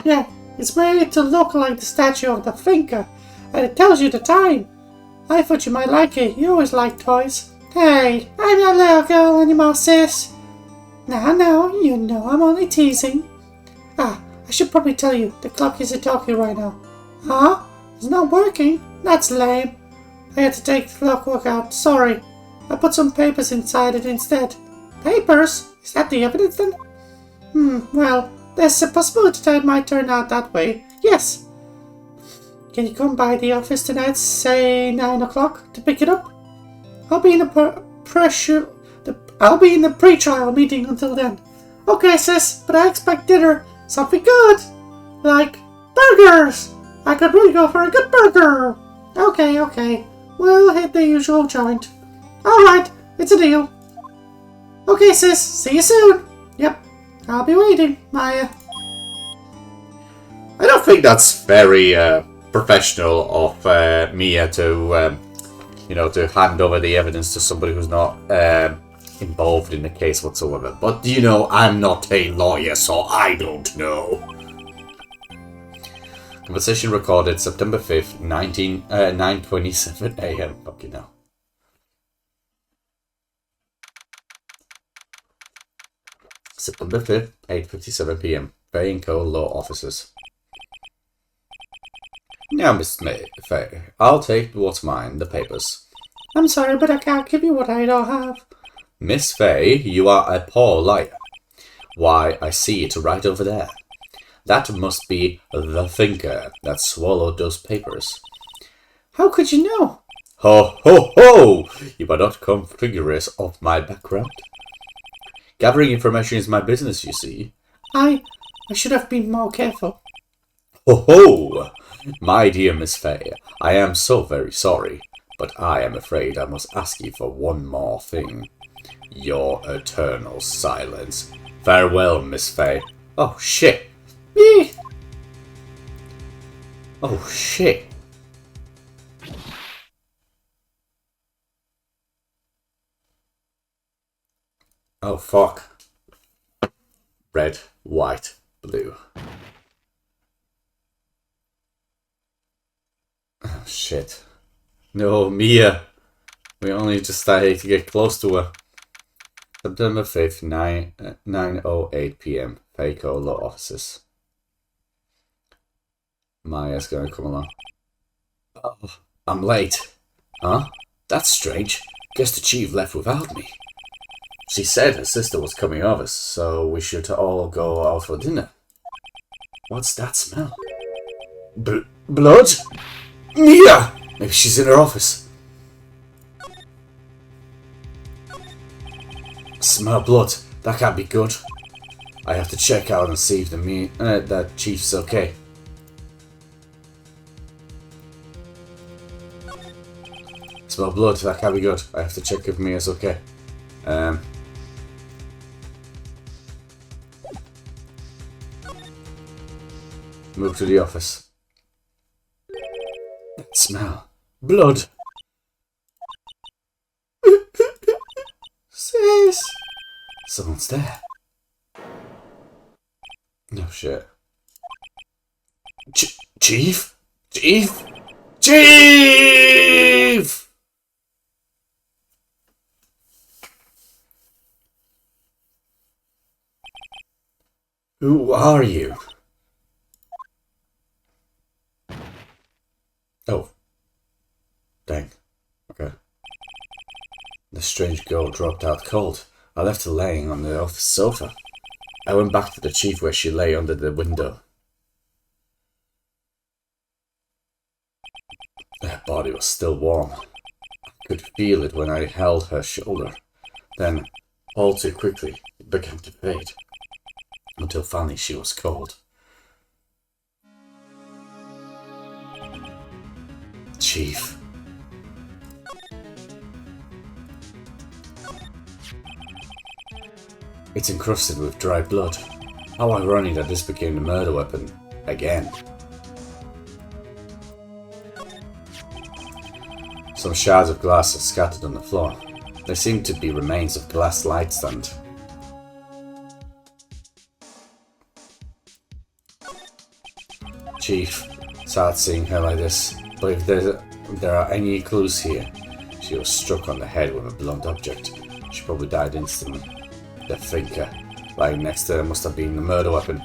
Yeah, It's made to look like the statue of the thinker, and it tells you the time. I thought you might like it. You always like toys. Hey, I'm not a little girl anymore, sis. No, you know I'm only teasing. I should probably tell you, the clock isn't talking right now. Huh? It's not working? That's lame. I had to take the clockwork out, sorry. I put some papers inside it instead. Papers? Is that the evidence then? Well, there's a possibility that it might turn out that way. Yes. Can you come by the office tonight, say 9 o'clock, to pick it up? I'll be in the pre-trial meeting until then. Okay, sis, but I expect dinner. Something good. Like burgers. I could really go for a good burger. Okay. We'll hit the usual joint. Alright, it's a deal. Okay, sis, see you soon. Yep, I'll be waiting, Maya. I don't think that's very professional of Mia to, to hand over the evidence to somebody who's not involved in the case whatsoever. But, I'm not a lawyer, so I don't know. Conversation recorded September 5th, 9:27 a.m. Fucking hell. September 5th, 8:57 p.m. Bay & Co. Law Offices. Now, Miss Faye, I'll take what's mine, the papers. I'm sorry, but I can't give you what I don't have. Miss Faye, you are a poor liar. Why, I see it right over there. That must be the thinker that swallowed those papers. How could you know? Ho, ho, ho! You are not configurous of my background. Gathering information is my business, you see. I should have been more careful. Ho, ho! My dear Miss Faye, I am so very sorry, but I am afraid I must ask you for one more thing. Your eternal silence. Farewell, Miss Faye. Oh, shit. Me. Oh, shit. Oh, fuck. Red, white, blue. Oh, shit. No, Mia. We only just started to get close to her. September 5th, 9:08 p.m. Payco Law Offices. Maya's gonna come along. Oh, I'm late. Huh? That's strange. Guess the chief left without me. She said her sister was coming over, so we should all go out for dinner. What's that smell? Blood? Mia! Maybe she's in her office. Smell blood. That can't be good. I have to check out and see if that chief's okay. Smell blood. That can't be good. I have to check if Mia's okay. Move to the office. That smell. Blood. Sis. Someone's there. No shit. Chief? Chief? Chief! Who are you? Oh. Dang. Okay. The strange girl dropped out cold. I left her laying on the office sofa. I went back to the chief where she lay under the window. Her body was still warm. I could feel it when I held her shoulder. Then, all too quickly, it began to fade. Until finally she was cold. Chief. It's encrusted with dry blood. How ironic that this became the murder weapon again. Some shards of glass are scattered on the floor. There seem to be remains of glass light stand. Chief, sad seeing her like this, but if there are any clues here, she was struck on the head with a blunt object. She probably died instantly. The thinker lying next to her must have been the murder weapon.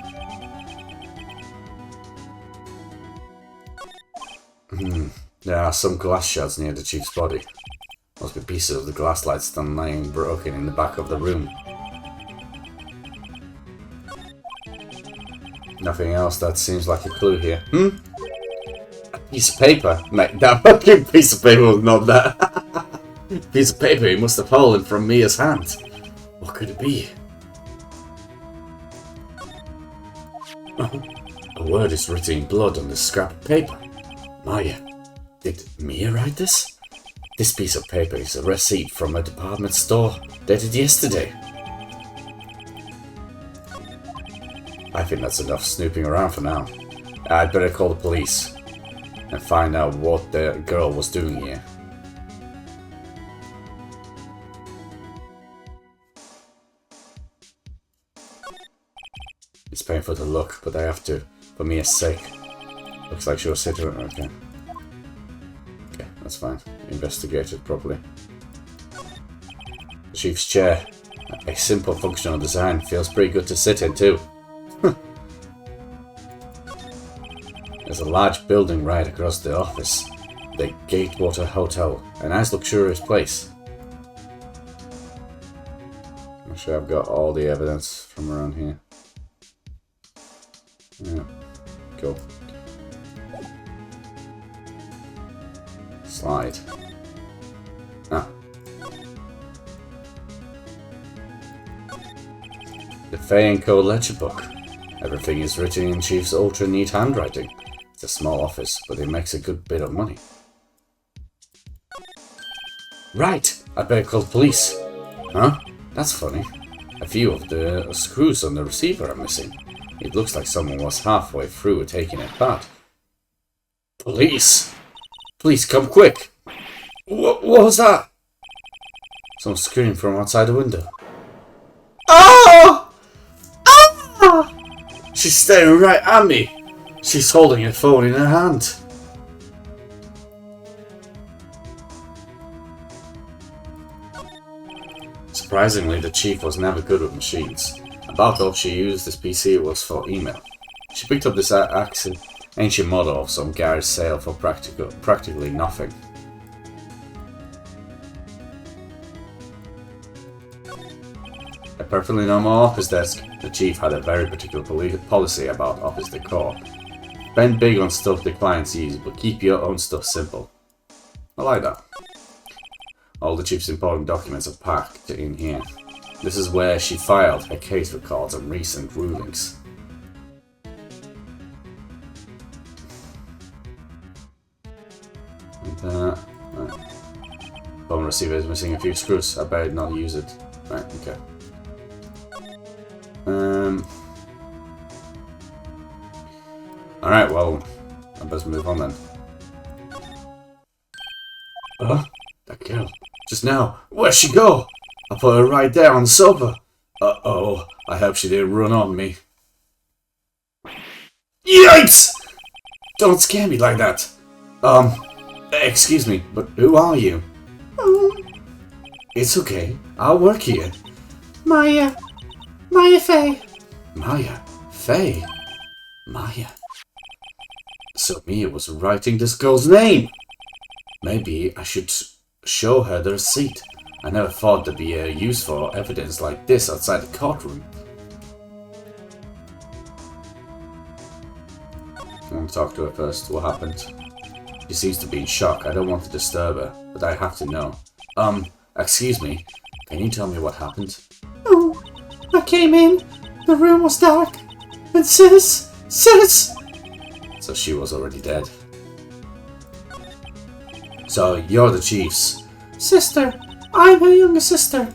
There are some glass shards near the Chief's body. Must be pieces of the glass lights still lying broken in the back of the room. Nothing else that seems like a clue here. A piece of paper? Mate, that fucking piece of paper was not that. Piece of paper, it must have fallen from Mia's hand. What could it be? A word is written in blood on this scrap of paper. Maya, did Mia write this? This piece of paper is a receipt from a department store dated yesterday. I think that's enough snooping around for now. I'd better call the police and find out what the girl was doing here. It's painful to look, but I have to, for Mia's sake. Looks like she was sitting. Okay. Okay, that's fine. Investigate it properly. The Chief's chair. A simple functional design. Feels pretty good to sit in too. There's a large building right across the office. The Gatewater Hotel. A nice luxurious place. I'm sure I've got all the evidence from around here. Yeah, cool. Slide. Ah. The Fay & Co. ledger book. Everything is written in Chief's ultra-neat handwriting. It's a small office, but it makes a good bit of money. Right! I better call the police. Huh? That's funny. A few of the screws on the receiver are missing. It looks like someone was halfway through taking it apart. Police! Please come quick! What was that? Someone screamed from outside the window. Oh! Ah! She's staring right at me. She's holding a phone in her hand. Surprisingly, the Chief was never good with machines. About all she used this PC was for email. She picked up this ancient model of some garage sale for practically nothing. A perfectly normal office desk. The Chief had a very particular policy about office decor. Spend big on stuff the clients use, but keep your own stuff simple. I like that. All the Chief's important documents are packed in here. This is where she filed her case records and recent rulings. Right. Phone receiver is missing a few screws. I better not use it. Right, okay. Alright, well, I best move on then. That girl. Just now. Where'd she go? I put her right there on the sofa. Uh-oh. I hope she didn't run on me. Yikes! Don't scare me like that. Excuse me, but who are you? It's okay. I'll work here. Maya Fay. Maya? Fay? Maya? So Mia was writing this girl's name. Maybe I should show her the receipt. I never thought there'd be a use for evidence like this outside the courtroom. I want to talk to her first. What happened? She seems to be in shock. I don't want to disturb her, but I have to know. Excuse me. Can you tell me what happened? Oh, I came in. The room was dark. And sis. So she was already dead. So you're the Chief's sister. I'm her younger sister.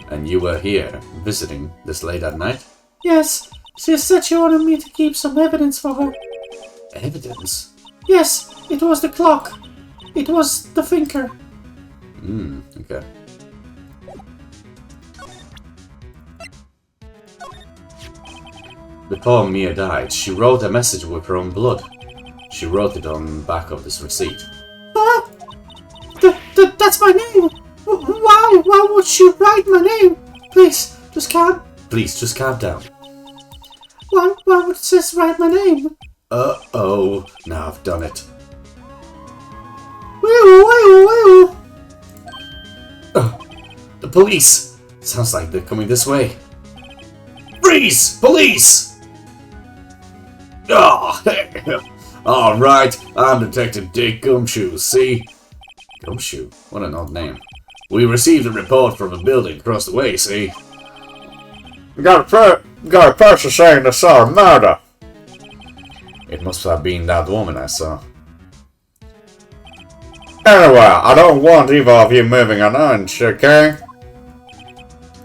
And you were here, visiting this late at night? Yes, she said she wanted me to keep some evidence for her. Evidence? Yes, it was the clock. It was the thinker. Okay. Before Mia died, she wrote a message with her own blood. She wrote it on the back of this receipt. That's my name! Why? Why would she write my name? Please, just calm. Please, just calm down. Why would sis write my name? Uh-oh, now I've done it. Wee-oo. The police! Sounds like they're coming this way. Freeze! Police! Oh, alright, I'm Detective Dick Gumshoe, see? Gumshoe? What an odd name. We received a report from a building across the way, see? Got a person saying they saw a murder. It must have been that woman I saw. Anyway, I don't want either of you moving an inch, okay?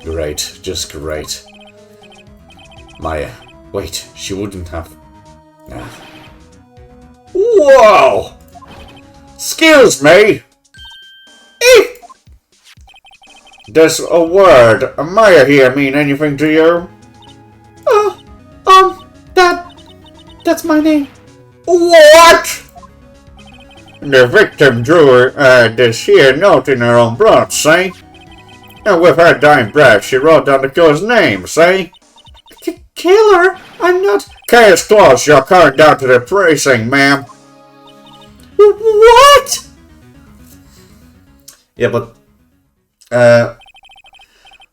Great, just great. Maya, wait, she wouldn't have... Nah. Whoa! Excuse me! Does a word, Maya here, mean anything to you? That's my name. What? The victim drew this here note in her own blood, see? And with her dying breath, she wrote down the killer's name, see? Killer? I'm not... Case closed, you're coming down to the precinct, ma'am. What? Yeah, but...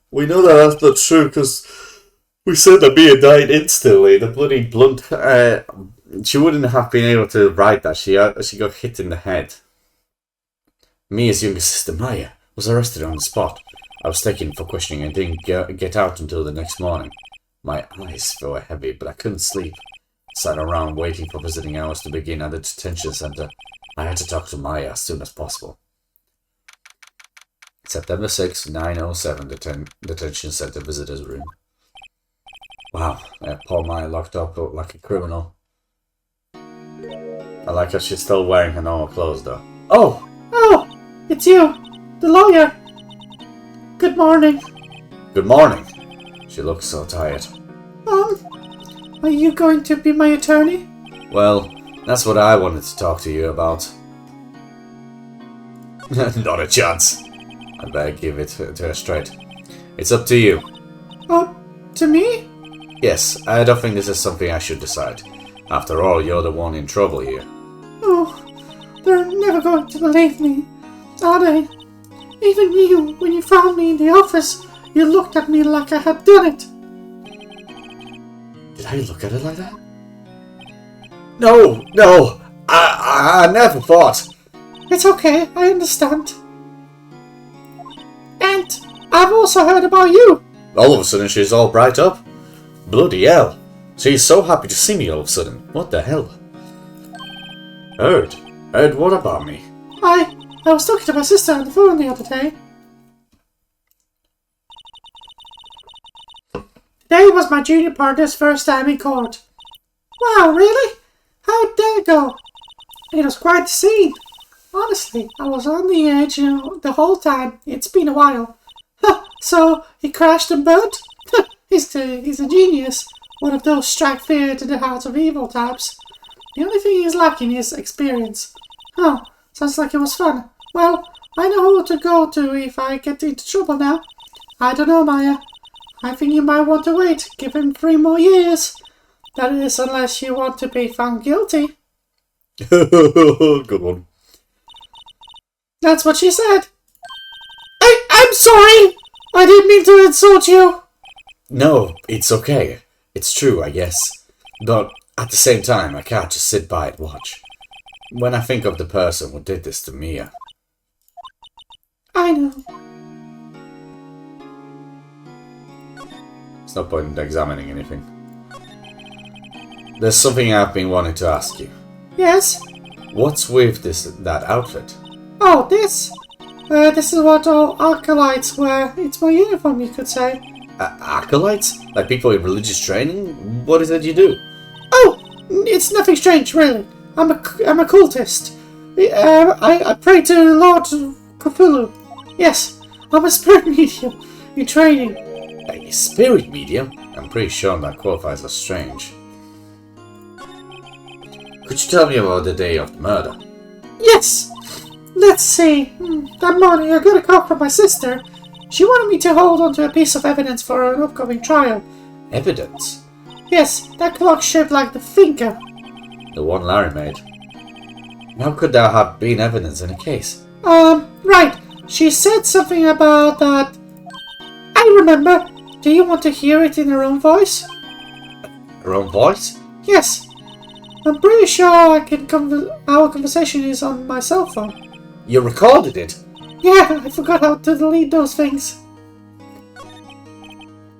we know that that's not true, because... we said that Mia died instantly. The bloody blunt... she wouldn't have been able to write that. She got hit in the head. Mia's younger sister, Maya, was arrested on the spot. I was taken for questioning and didn't get out until the next morning. My eyes were heavy, but I couldn't sleep. I sat around waiting for visiting hours to begin at the detention center. I had to talk to Maya as soon as possible. September 6, 9:07, detention center visitor's room. Wow, poor Maya locked up like a criminal. I like how she's still wearing her normal clothes though. Oh, it's you, the lawyer. Good morning. Good morning. She looks so tired. Are you going to be my attorney? Well, that's what I wanted to talk to you about. Not a chance. I better give it to her straight. It's up to you. To me? Yes, I don't think this is something I should decide. After all, you're the one in trouble here. Oh, they're never going to believe me, are they? Even you, when you found me in the office, you looked at me like I had done it. Did I look at it like that? No, I never thought. It's okay, I understand. And I've also heard about you. All of a sudden, she's all bright up. Bloody hell. She's so happy to see me all of a sudden. What the hell? Heard what about me? I was talking to my sister on the phone the other day. Today was my junior partner's first time in court. Wow, really? How'd that go? It was quite the scene. Honestly, I was on the edge the whole time. It's been a while. So he crashed and burned? He's a genius. One of those strike fear to the hearts of evil types. The only thing he's lacking is experience. Sounds like it was fun. Well, I know who to go to if I get into trouble now. I don't know, Maya. I think you might want to wait. Give him 3 more years. That is, unless you want to be found guilty. Good one. That's what she said. I'm sorry! I didn't mean to insult you. No, it's okay. It's true, I guess. But at the same time, I can't just sit by and watch. When I think of the person who did this to Mia. I know. There's no point in examining anything. There's something I've been wanting to ask you. Yes? What's with that outfit? Oh, this? This is what all acolytes wear. It's my uniform, you could say. Acolytes? Like people in religious training? What is it you do? Oh, it's nothing strange, really. I'm a cultist. I pray to Lord Cthulhu. Yes, I'm a spirit medium in training. A spirit medium? I'm pretty sure that qualifies as strange. Could you tell me about the day of the murder? Yes! Let's see. That morning I got a call from my sister. She wanted me to hold onto a piece of evidence for an upcoming trial. Evidence? Yes, that clock shaped like the finger. The one Larry made. How could there have been evidence in a case? Right. She said something about that. I remember. Do you want to hear it in her own voice? Her own voice? Yes. I'm pretty sure our conversation is on my cell phone. You recorded it? Yeah, I forgot how to delete those things.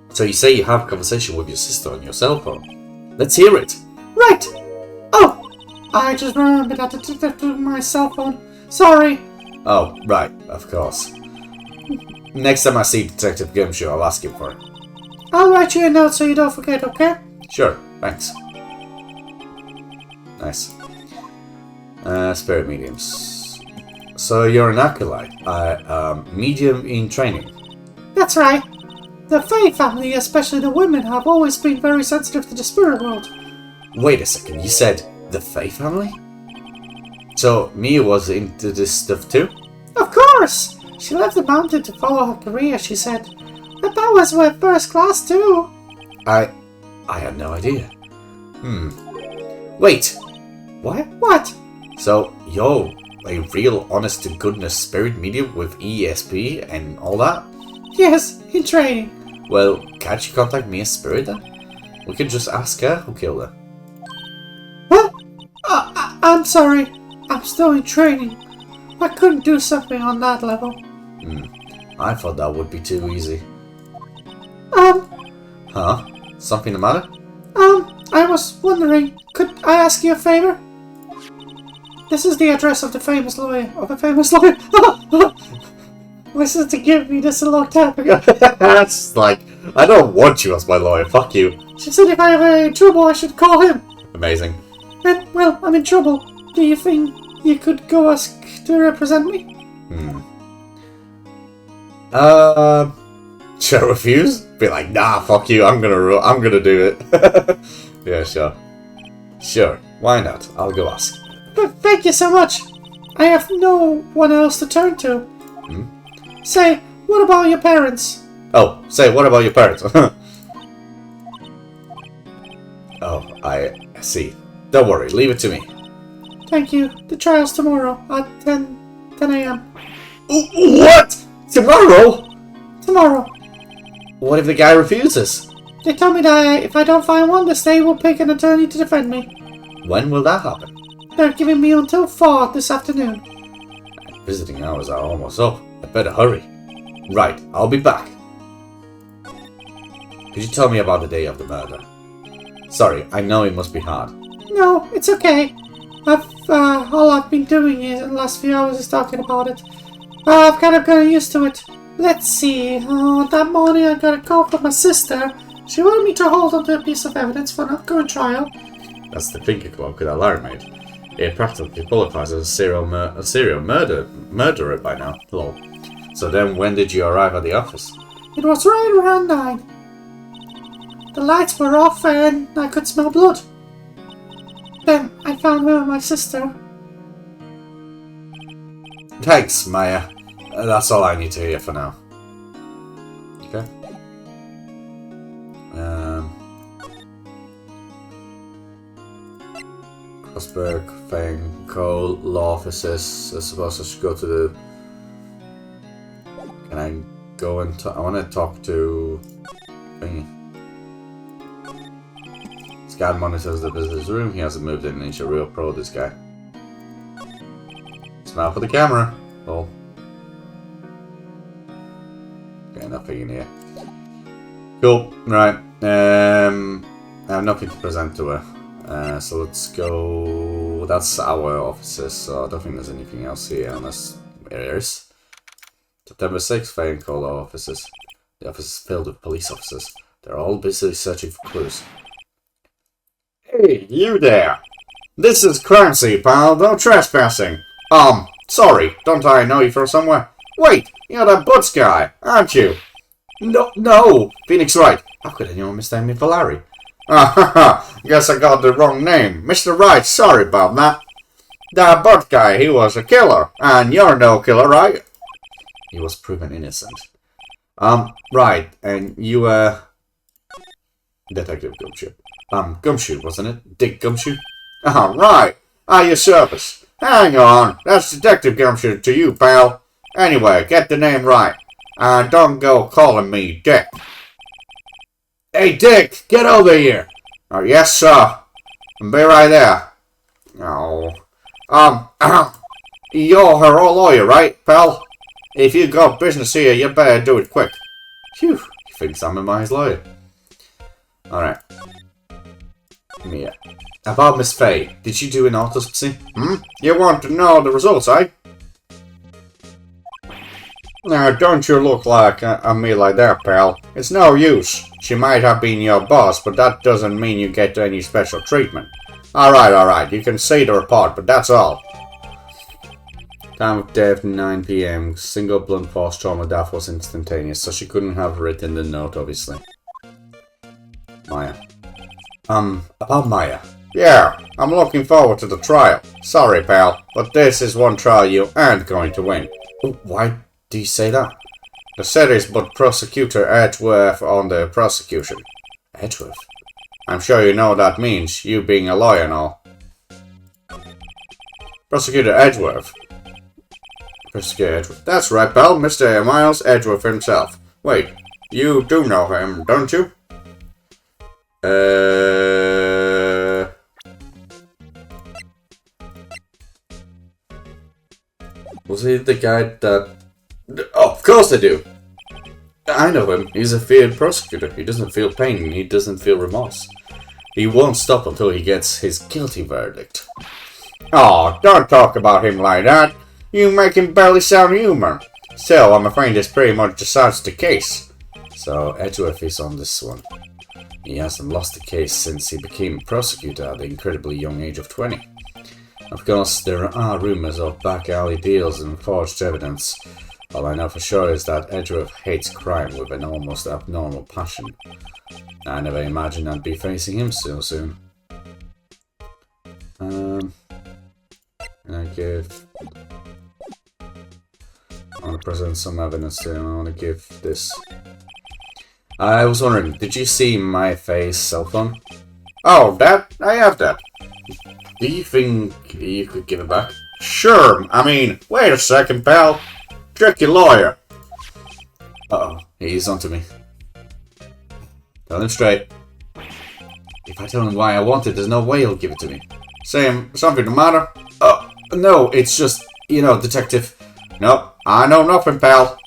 So you say you have a conversation with your sister on your cell phone? Let's hear it. Right. Oh, I just remembered how to do that to my cell phone. Sorry. Oh, right, of course. Next time I see Detective Gumshoe, I'll ask him for it. I'll write you a note so you don't forget, okay? Sure, thanks. Nice. Spirit mediums. So you're an acolyte, medium in training. That's right. The Fae family, especially the women, have always been very sensitive to the spirit world. Wait a second, you said the Fae family? So Mia was into this stuff too? Of course! She left the mountain to follow her career, she said. But that was with first class too. I had no idea. Wait! What? What? So you're a real honest-to-goodness spirit medium with ESP and all that? Yes, in training. Well, can't you contact Mia's spirit then? We could just ask her who killed her. What? I'm sorry. I'm still in training. I couldn't do something on that level. I thought that would be too easy. Huh? Something the matter? I was wondering, could I ask you a favor? This is the address of the famous lawyer. My sister gave me this a long time ago. That's like, I don't want you as my lawyer, fuck you. She said if I have any trouble, I should call him. Amazing. And, well, I'm in trouble. Do you think you could go ask to represent me? Should I refuse? Be like, nah, fuck you, I'm gonna do it. Yeah, sure. Sure, why not? I'll go ask. But thank you so much. I have no one else to turn to. Say, what about your parents? Oh, say, what about your parents? Oh, I see. Don't worry, leave it to me. Thank you. The trial's tomorrow at 10 a.m. What? Tomorrow? Tomorrow. What if the guy refuses? They told me that if I don't find one, the state will pick an attorney to defend me. When will that happen? They're giving me until 4 this afternoon. Visiting hours are almost up. I better hurry. Right, I'll be back. Could you tell me about the day of the murder? Sorry, I know it must be hard. No, it's okay. All I've been doing in the last few hours is talking about it. I've kind of gotten used to it. Let's see. That morning I got a call from my sister. She wanted me to hold onto a piece of evidence for an upcoming trial. That's the finger clock that Larry made. It practically qualifies as a serial murderer by now. Lol. So then when did you arrive at the office? It was right around 9. The lights were off and I could smell blood. Then I found her and my sister. Thanks, Maya. That's all I need to hear for now. Okay. Crossberg, Fang, Cole, law offices. I suppose I should go to the... Can I go and I want to talk to... Thingy. This guy monitors the visitor's room. He hasn't moved in. He's a real pro, this guy. Smile for the camera. Oh. Okay, nothing in here. Cool. Right. I have nothing to present to her. So let's go... That's our offices, so I don't think there's anything else here unless there is. September 6th, Faye and Cole offices. The office is filled with police officers. They're all busy searching for clues. Hey, you there! This is crime scene, pal. No trespassing. Sorry. Don't I know you from somewhere? Wait, you're that Butts guy, aren't you? No. Phoenix Wright. How could anyone mistake me for Larry? Guess I got the wrong name. Mr. Wright, sorry about that. That Bud guy, he was a killer. And you're no killer, right? He was proven innocent. Right, and you Detective Gumshoe. Gumshoe, wasn't it? Dick Gumshoe? Right. At your service. Hang on. That's Detective Gumshoe to you, pal. Anyway, get the name right. And don't go calling me Dick. Hey, Dick, get over here! Oh, yes, sir. I'll be right there. Oh. You're her old lawyer, right, pal? If you got business here, you better do it quick. Phew, he thinks I'm his lawyer. Alright. Mia. About Miss Faye, did she do an autopsy? You want to know the results, eh? Now, don't you look like me like that, pal. It's no use. She might have been your boss, but that doesn't mean you get any special treatment. Alright. You can see the report, but that's all. Time of death 9 PM. Single blunt force trauma death was instantaneous, so she couldn't have written the note, obviously. Maya. About Maya. Yeah, I'm looking forward to the trial. Sorry, pal, but this is one trial you aren't going to win. Why do you say that? The city's but Prosecutor Edgeworth on the prosecution. Edgeworth? I'm sure you know what that means, you being a lawyer and all. Prosecutor Edgeworth. Prosecutor Edgeworth. That's right, pal, Mr. Miles Edgeworth himself. Wait, you do know him, don't you? Was he the guy that... Oh, of course I do! I know him. He's a feared prosecutor. He doesn't feel pain. He doesn't feel remorse. He won't stop until he gets his guilty verdict. Oh, don't talk about him like that. You make him barely sound human. Still, I'm afraid this pretty much decides the case. So, Edgeworth is on this one. He hasn't lost the case since he became prosecutor at the incredibly young age of 20. Of course, there are rumours of back alley deals and forged evidence. All I know for sure is that Edgeworth hates crime with an almost abnormal passion. I never imagined I'd be facing him so soon. I want to present some evidence to him. I want to give this. I was wondering, did you see my face cell phone? Oh, that? I have that. Do you think you could give it back? Sure. I mean, wait a second, pal. Tricky lawyer. Uh-oh, he's onto me. Tell him straight. If I tell him why I want it, there's no way he'll give it to me. Say something the matter? Oh, no, it's just, detective. Nope, I know nothing, pal.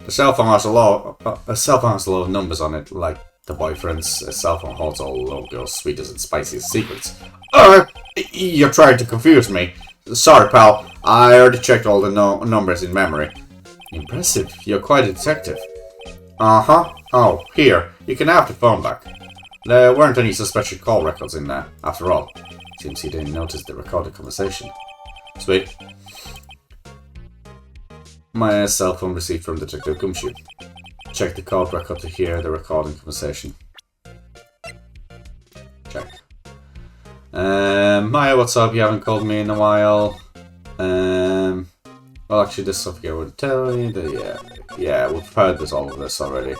The cell phone has a lot of numbers on it, like the boyfriend's cell phone holds all the little girl's sweetest and spiciest secrets. You're trying to confuse me. Sorry, pal. I already checked all the numbers in memory. Impressive. You're quite a detective. Uh-huh. Oh, here. You can have the phone back. There weren't any suspicious call records in there, after all. Seems he didn't notice the recorded conversation. Sweet. My cell phone received from Detective Gumshoe. Check the call record to hear the recording conversation. Check. Maya, what's up? You haven't called me in a while. Well, actually, this stuff I would tell you. Yeah, we've heard all of this already.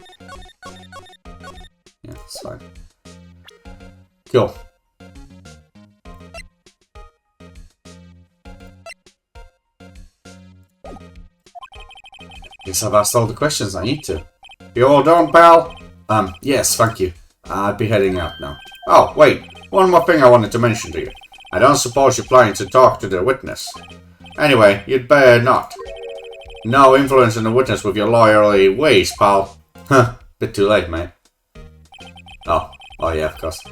Yeah, it's fine. Cool. Guess I've asked all the questions I need to. You all done, pal? Yes, thank you. I'd be heading out now. Oh, wait. One more thing I wanted to mention to you. I don't suppose you're planning to talk to the witness. Anyway, you'd better not. No influence on the witness with your lawyerly ways, pal. Huh, bit too late, mate. Oh yeah, of course.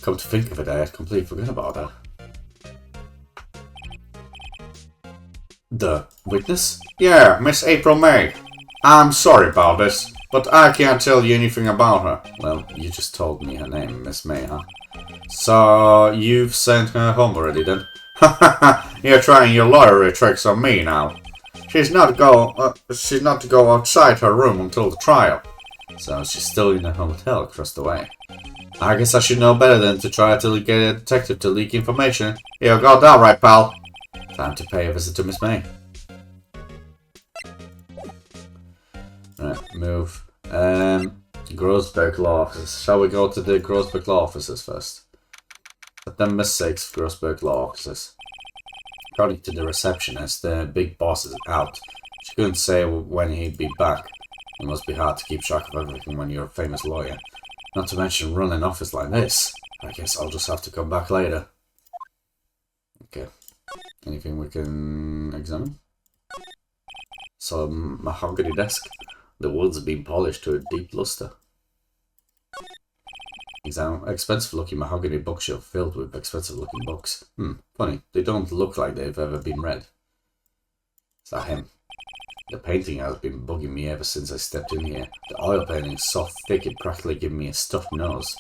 Come to think of it, I had completely forgot about that. The witness? Yeah, Miss April May. I'm sorry about this, but I can't tell you anything about her. Well, you just told me her name, Miss May, huh? So, you've sent her home already, then? You're trying your lawyerly tricks on me now. She's not to go outside her room until the trial. So she's still in the hotel across the way. I guess I should know better than to try to get a detective to leak information. You got that right, pal. Time to pay a visit to Miss May. Right, move. Grossberg Law Offices. Shall we go to the Grossberg Law Offices first? September 6th, Grossberg Law Offices. According to the receptionist, the big boss is out. She couldn't say when he'd be back. It must be hard to keep track of everything when you're a famous lawyer. Not to mention run an office like this. I guess I'll just have to come back later. Okay. Anything we can examine? Some mahogany desk. The wood's have been polished to a deep luster. Expensive looking mahogany bookshelf filled with expensive looking books. Funny. They don't look like they've ever been read. Is that him? The painting has been bugging me ever since I stepped in here. The oil painting is so thick it practically gives me a stuffed nose.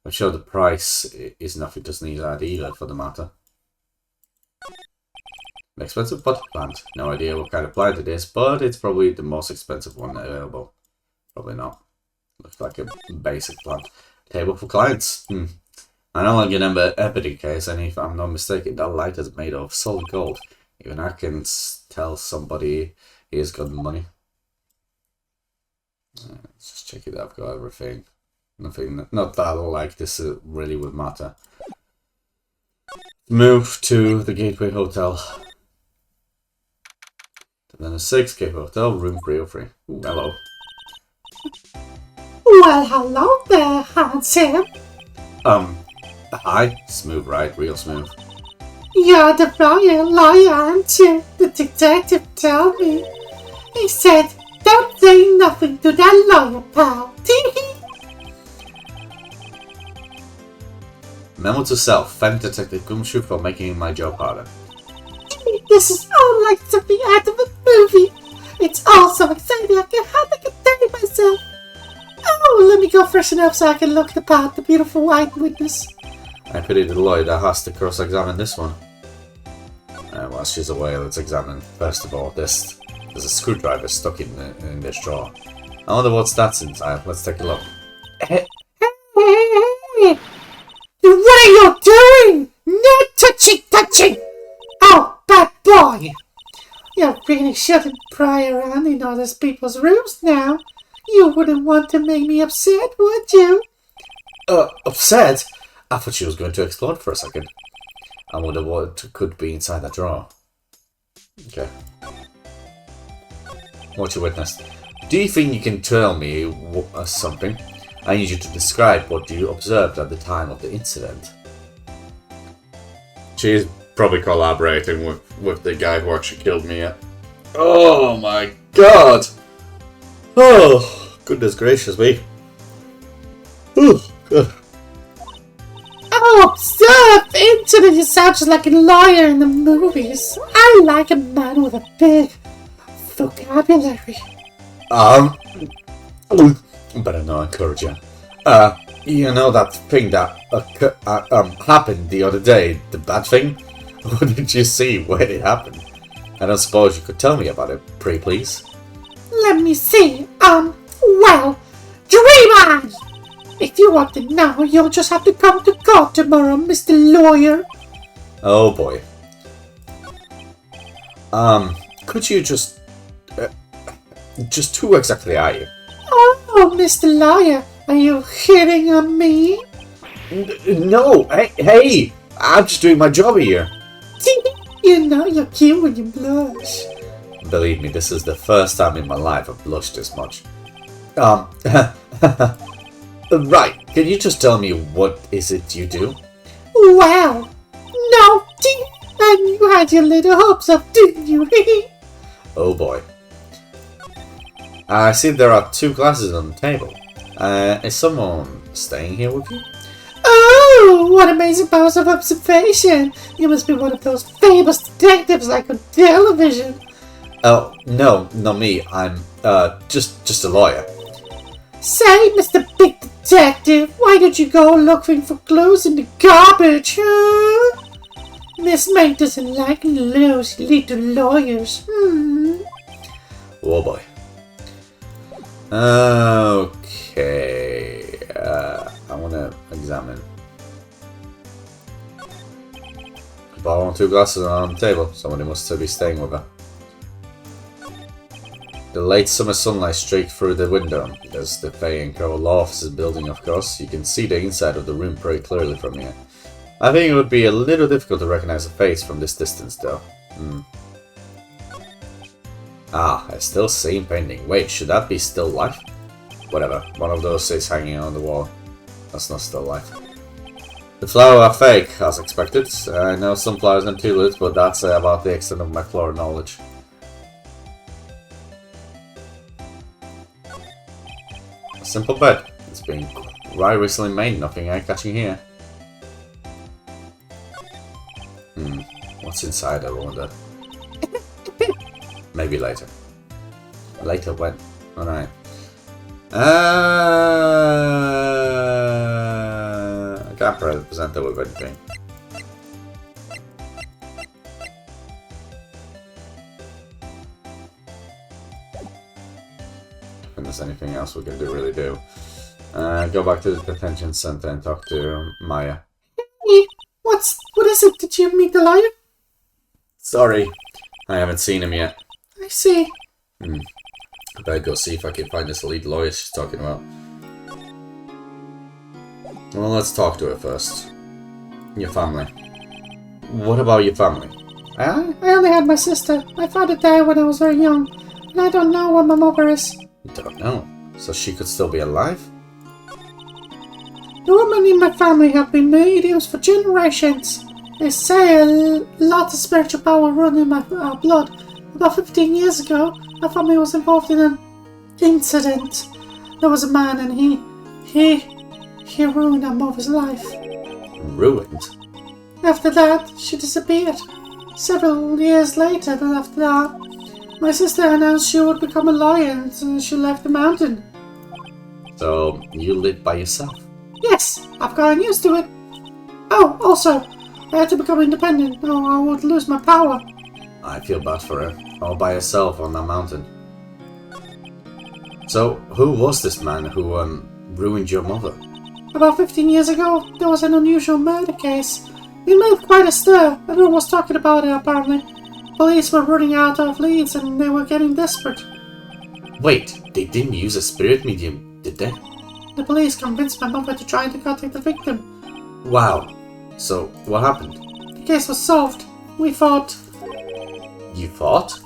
I'm sure the price is nothing to sneeze at either, for the matter. An expensive potted plant. No idea what kind of plant it is, but it's probably the most expensive one available. Probably not. Looks like a basic plant. Table for clients. I no longer remember Ep14 case, and if I'm not mistaken, that light is made of solid gold. Even I can tell somebody he's got money. Let's just check it. I've got everything. Nothing. Not that like this really would matter. Move to the Gateway Hotel. And then a 6 Gateway Hotel, room 303. Ooh, hello. Well, hello there, handsome. Hi. Smooth, right? Real smooth. You're the royal lawyer, aren't you? The detective told me. He said, don't say nothing to that lawyer, pal. Memo to self. Thank Detective Gumshoe for making my job harder. This is all like something out of a movie. It's all so exciting I can hardly contain myself. Oh, let me go freshen up so I can look at the beautiful white witness. I pity the lawyer that has to cross-examine this one. While she's away, let's examine. First of all, there's a screwdriver stuck in this drawer. I wonder what's that's inside. Let's take a look. Hey! What are you doing? No touching! Oh, bad boy! You really shouldn't pry around in other people's rooms now. You wouldn't want to make me upset, would you? Upset? I thought she was going to explode for a second. I wonder what could be inside that drawer. Okay. What you witnessed? Do you think you can tell me something? I need you to describe what you observed at the time of the incident. She's probably collaborating with the guy who actually killed me. Oh my god! Oh, goodness gracious me. Oh, God. Oh, observe! Incident, you sound just like a lawyer in the movies. I like a man with a big vocabulary. Better not encourage you. You know that thing that happened the other day, the bad thing? What did you see when it happened? I don't suppose you could tell me about it, pray please? Let me see. Well, dream on! If you want to know, you'll just have to come to court tomorrow, Mr. Lawyer. Oh boy. Could you just who exactly are you? Oh, Mr. Lawyer, are you hitting on me? No, hey, I'm just doing my job here. You know you're cute when you blush. Believe me, this is the first time in my life I've blushed this much. Right, can you just tell me what is it you do? Well, no, and you had your little hopes up, didn't you? Oh boy. I see there are 2 glasses on the table. Is someone staying here with you? Oh, what amazing powers of observation! You must be one of those famous detectives like on television. Oh, no, not me. I'm, just a lawyer. Say, Mr. Big Detective, why did you go looking for clues in the garbage, huh? Miss May doesn't like those little lawyers. Oh boy. Okay. Okay, I want to examine. Bottle and 2 glasses on the table. Somebody must be staying with her. The late summer sunlight streaked through the window. There's the Faye and Co. law offices building, of course. You can see the inside of the room pretty clearly from here. I think it would be a little difficult to recognize a face from this distance, though. Ah, a still scene painting. Wait, should that be still life? Whatever, one of those is hanging on the wall. That's not still life. The flowers are fake, as expected. I know some flowers and tulips, but that's about the extent of my flora knowledge. A simple bed. It's been right recently made, nothing eye-catching here. What's inside, I wonder. Maybe later. Later when? Alright. I can't present that with anything. If there's anything else we can really do. Go back to the detention center and talk to Maya. What is it? Did you meet the lawyer? Sorry, I haven't seen him yet. I see. I better go see if I can find this elite lawyer she's talking about. Well, let's talk to her first. Your family. What about your family? I only had my sister. My father died when I was very young, and I don't know where my mother is. You don't know. So she could still be alive? The women in my family have been mediums for generations. They say a lot of spiritual power run in my blood. About 15 years ago, my family was involved in an incident. There was a man and he ruined our mother's life. Ruined? After that, she disappeared. Several years later after that, my sister announced she would become a lawyer and she left the mountain. So, you live by yourself? Yes, I've gotten used to it. Oh, also, I had to become independent or I would lose my power. I feel bad for her. All by herself on that mountain. So, who was this man who ruined your mother? About 15 years ago, there was an unusual murder case. It made quite a stir. Everyone was talking about it, apparently. Police were running out of leads and they were getting desperate. Wait, they didn't use a spirit medium, did they? The police convinced my mother to try to contact the victim. Wow. So, what happened? The case was solved. We fought. You fought?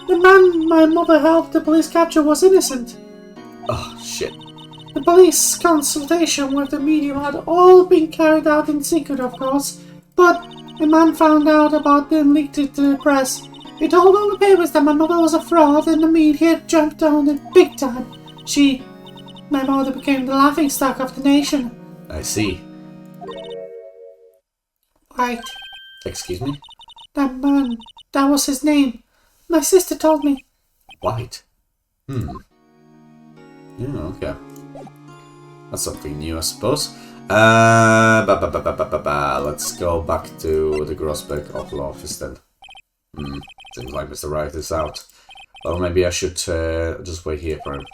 The man my mother helped the police capture was innocent. Oh, shit. The police consultation with the medium had all been carried out in secret, of course, but a man found out about it and leaked it to the press. He told all the papers that my mother was a fraud and the media jumped on it big time. My mother became the laughingstock of the nation. I see. Right. Excuse me? That man, that was his name. My sister told me. White? Yeah, okay. That's something new, I suppose. Let's go back to the Grossbeck Law office then. Seems like Mr. Wright is out. Well, maybe I should just wait here for him.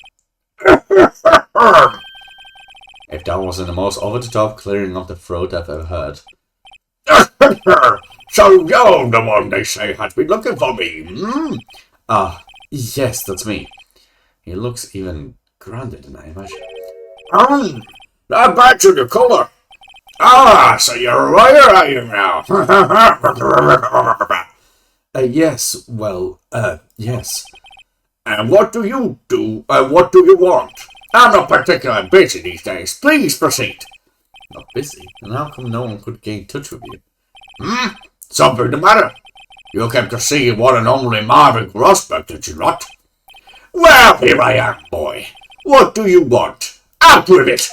If that wasn't the most over-the-top clearing of the throat I've ever heard. So you're the one they say has been looking for me, Ah, yes, that's me. He looks even grander than I imagine. Not bad to the colour. Ah, so you're a lawyer, are you now? Yes, well, yes. And what do you do? What do you want? I'm not particularly busy these days. Please proceed. Not busy? And how come no one could get in touch with you? Something the matter? You came to see one and only Marvin Grossbeck, did you not? Well, here I am, boy. What do you want? Out with it!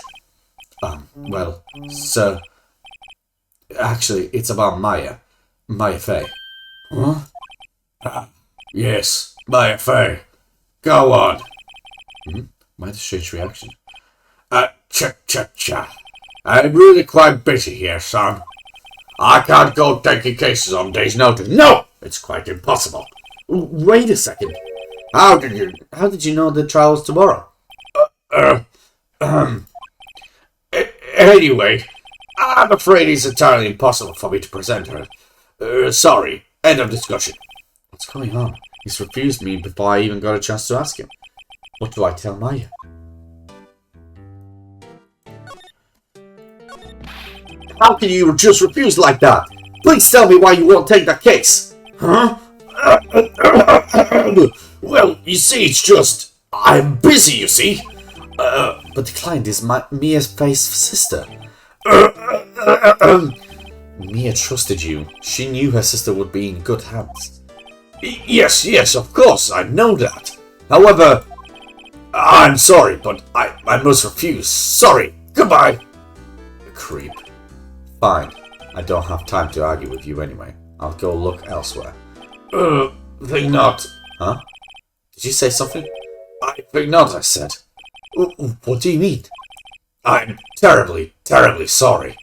Well, sir... Actually, it's about Maya. Maya Fey. Huh? Yes, Maya Fey. Go on. Why the strange reaction? Cha-cha-cha. I'm really quite busy here, son. I can't go taking cases on days' notice. No! It's quite impossible. Wait a second. How did you... How did you know the trial was tomorrow? Anyway, I'm afraid it's entirely impossible for me to present her. Sorry. End of discussion. What's going on? He's refused me before I even got a chance to ask him. What do I tell Maya? How can you just refuse like that? Please tell me why you won't take that case. Huh? Well, you see, it's just... I'm busy, you see. But the client is Mia's sister. Mia trusted you. She knew her sister would be in good hands. Yes, of course, I know that. However, I'm sorry, but I must refuse. Sorry. Goodbye. Creep. Fine. I don't have time to argue with you anyway. I'll go look elsewhere. Think not. Huh? Did you say something? I think not, I said. What do you mean? I'm terribly, terribly sorry.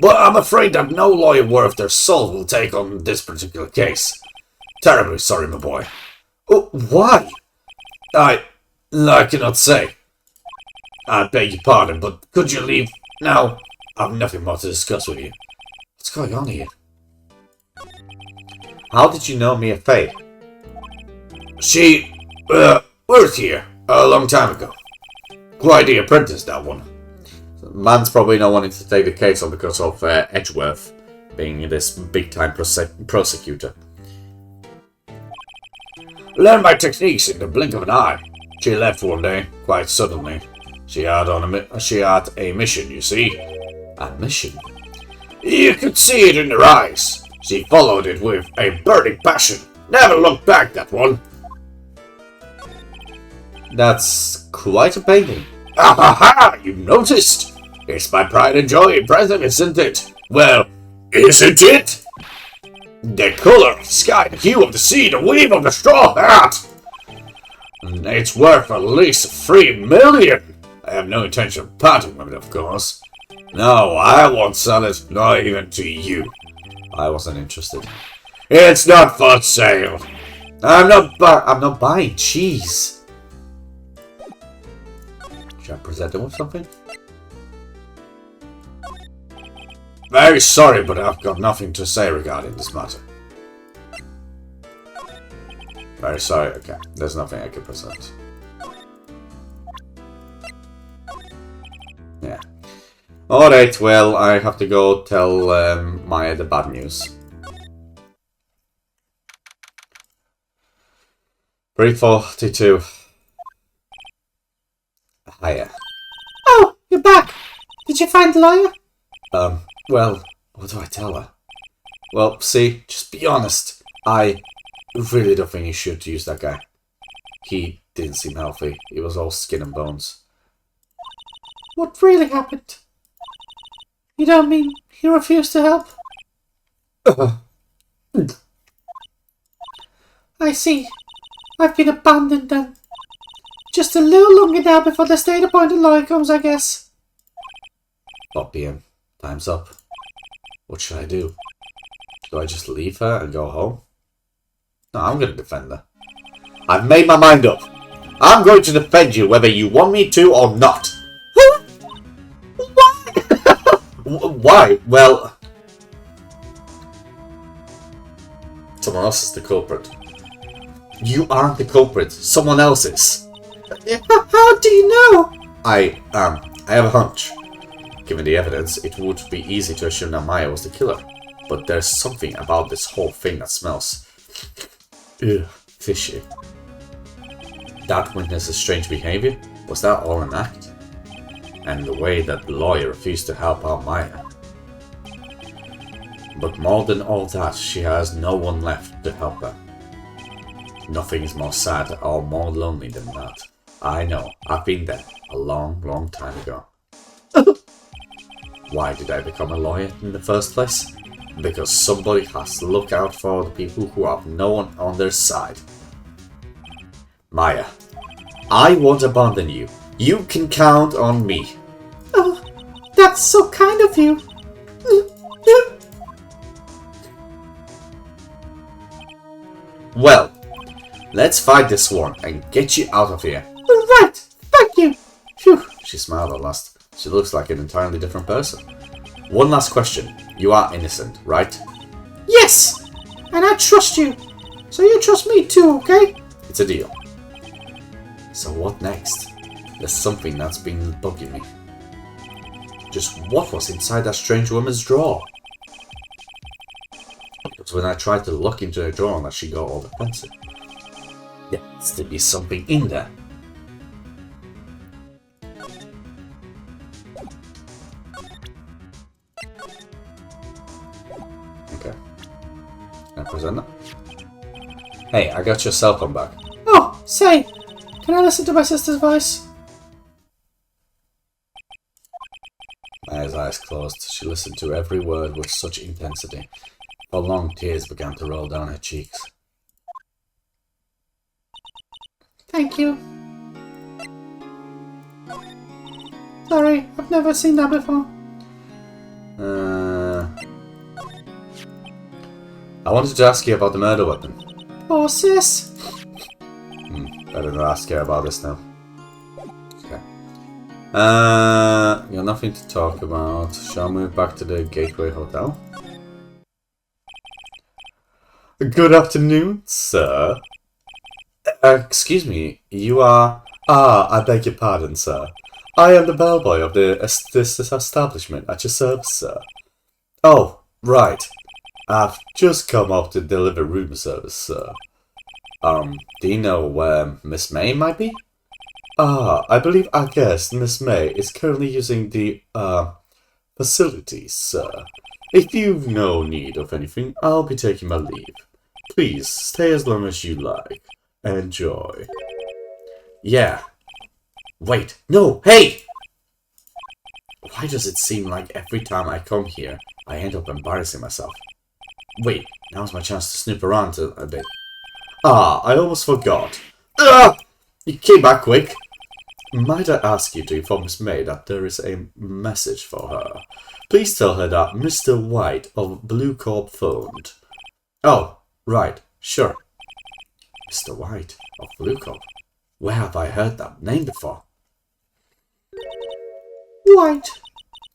But I'm afraid that no lawyer worth their salt will take on this particular case. Terribly sorry, my boy. Why? I cannot say. I beg your pardon, but could you leave now? I've nothing more to discuss with you. What's going on here? How did you know Mia Fey? She, worked here a long time ago. Quite the apprentice, that one. Man's probably not wanting to take the case on because of Edgeworth being this big-time prosecutor. Learned my techniques in the blink of an eye. She left one day, quite suddenly. She had a mission, you see. A mission? You could see it in her eyes. She followed it with a burning passion. Never looked back, that one. That's quite a painting. Ah ha ha! You noticed? It's my pride and joy in present, isn't it? Well, isn't it? The colour of the sky, the hue of the sea, the weave of the straw hat. It's worth at least 3 million. I have no intention of parting with it, of course. No, I won't sell it, not even to you. I wasn't interested. It's not for sale. I'm not buying cheese. Should I present him with something? Very sorry, but I've got nothing to say regarding this matter. Very sorry, okay. There's nothing I can present. Yeah. Alright, well, I have to go tell Maya the bad news. 342. Hiya. Oh, you're back. Did you find the lawyer? Well, what do I tell her? Well, see, just be honest. I really don't think you should use that guy. He didn't seem healthy. He was all skin and bones. What really happened? You don't mean he refused to help? I see. I've been abandoned then. Just a little longer now before the state-appointed lawyer comes, I guess. But BM, time's up. What should I do? Do I just leave her and go home? No, I'm going to defend her. I've made my mind up. I'm going to defend you whether you want me to or not. Why? Why? Well, someone else is the culprit. You aren't the culprit. Someone else is. How do you know? I have a hunch. Given the evidence, it would be easy to assume that Maya was the killer. But there's something about this whole thing that smells... ugh, fishy. That witness's strange behavior? Was that all an act? And the way that the lawyer refused to help out Maya. But more than all that, she has no one left to help her. Nothing is more sad or more lonely than that. I know, I've been there a long, long time ago. Why did I become a lawyer in the first place? Because somebody has to look out for the people who have no one on their side. Maya, I won't abandon you. You can count on me. Oh, that's so kind of you. Well, let's fight this one and get you out of here. Right, thank you. Phew, She smiled at last. She looks like an entirely different person. One last question. You are innocent, right? Yes! And I trust you. So you trust me too, okay? It's a deal. So what next? There's something that's been bugging me. Just what was inside that strange woman's drawer? It was when I tried to look into her drawer that she got all defensive. There has to be something in there. Okay. Can I present that? Hey, I got your cell phone back. Oh, say, can I listen to my sister's voice? Maya's eyes closed. She listened to every word with such intensity. For long, tears began to roll down her cheeks. Thank you. Sorry, I've never seen that before. I wanted to ask you about the murder weapon. Oh, sis. Better not ask her about this now. Okay. You got nothing to talk about. Shall we move back to the Gateway Hotel? Good afternoon, sir. Excuse me, you are... I beg your pardon, sir. I am the bellboy of this establishment at your service, sir. Oh, right. I've just come up to deliver room service, sir. Do you know where Miss May might be? I believe our guest, Miss May, is currently using the, facilities, sir. If you've no need of anything, I'll be taking my leave. Please, stay as long as you like. Enjoy. Yeah. Wait, no, hey! Why does it seem like every time I come here, I end up embarrassing myself? Wait, now's my chance to snoop around a bit. I almost forgot. You came back quick. Might I ask you to inform Miss May that there is a message for her? Please tell her that Mr. White of Blue Corp phoned. Oh, right, sure. Mr. White of Blue Corp? Where have I heard that name before? White.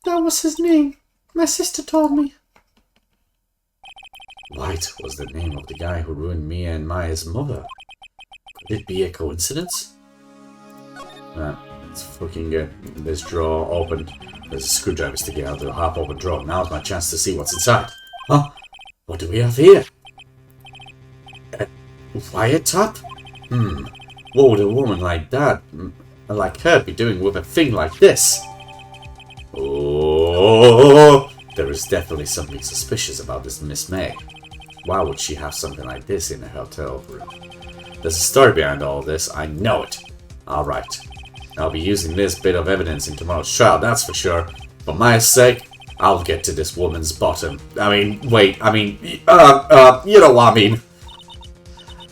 That was his name. My sister told me. White was the name of the guy who ruined Mia and Maya's mother. Could it be a coincidence? Let's fucking get this drawer opened. There's a screwdriver sticking out of the half-open drawer. Now's my chance to see what's inside. Huh? What do we have here? A wiretap? What would a woman like that, like her, be doing with a thing like this? Oh, there is definitely something suspicious about this Miss May. Why would she have something like this in a hotel room? There's a story behind all this, I know it. Alright, I'll be using this bit of evidence in tomorrow's trial, that's for sure. For my sake, I'll get to this woman's bottom. You know what I mean.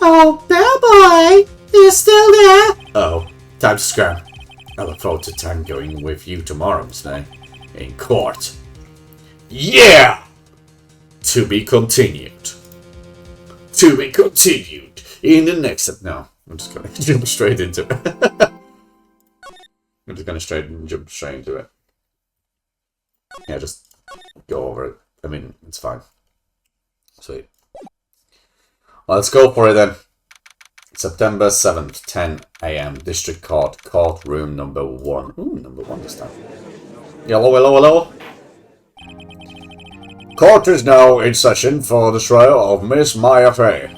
Oh, bellboy! You still there? Oh, time to scram. I look forward to tangoing with you tomorrow, Miss May. In court. Yeah! To be continued. To be continued in the next... No, I'm just going to jump straight into it. I'm just going to jump straight into it. Yeah, just go over it. I mean, it's fine. Sweet. Well, let's go for it then. September 7th, 10 AM, District Court, courtroom number 1. Ooh, number 1 this time. Hello, hello, hello. Court is now in session for the trial of Miss Maya Fey.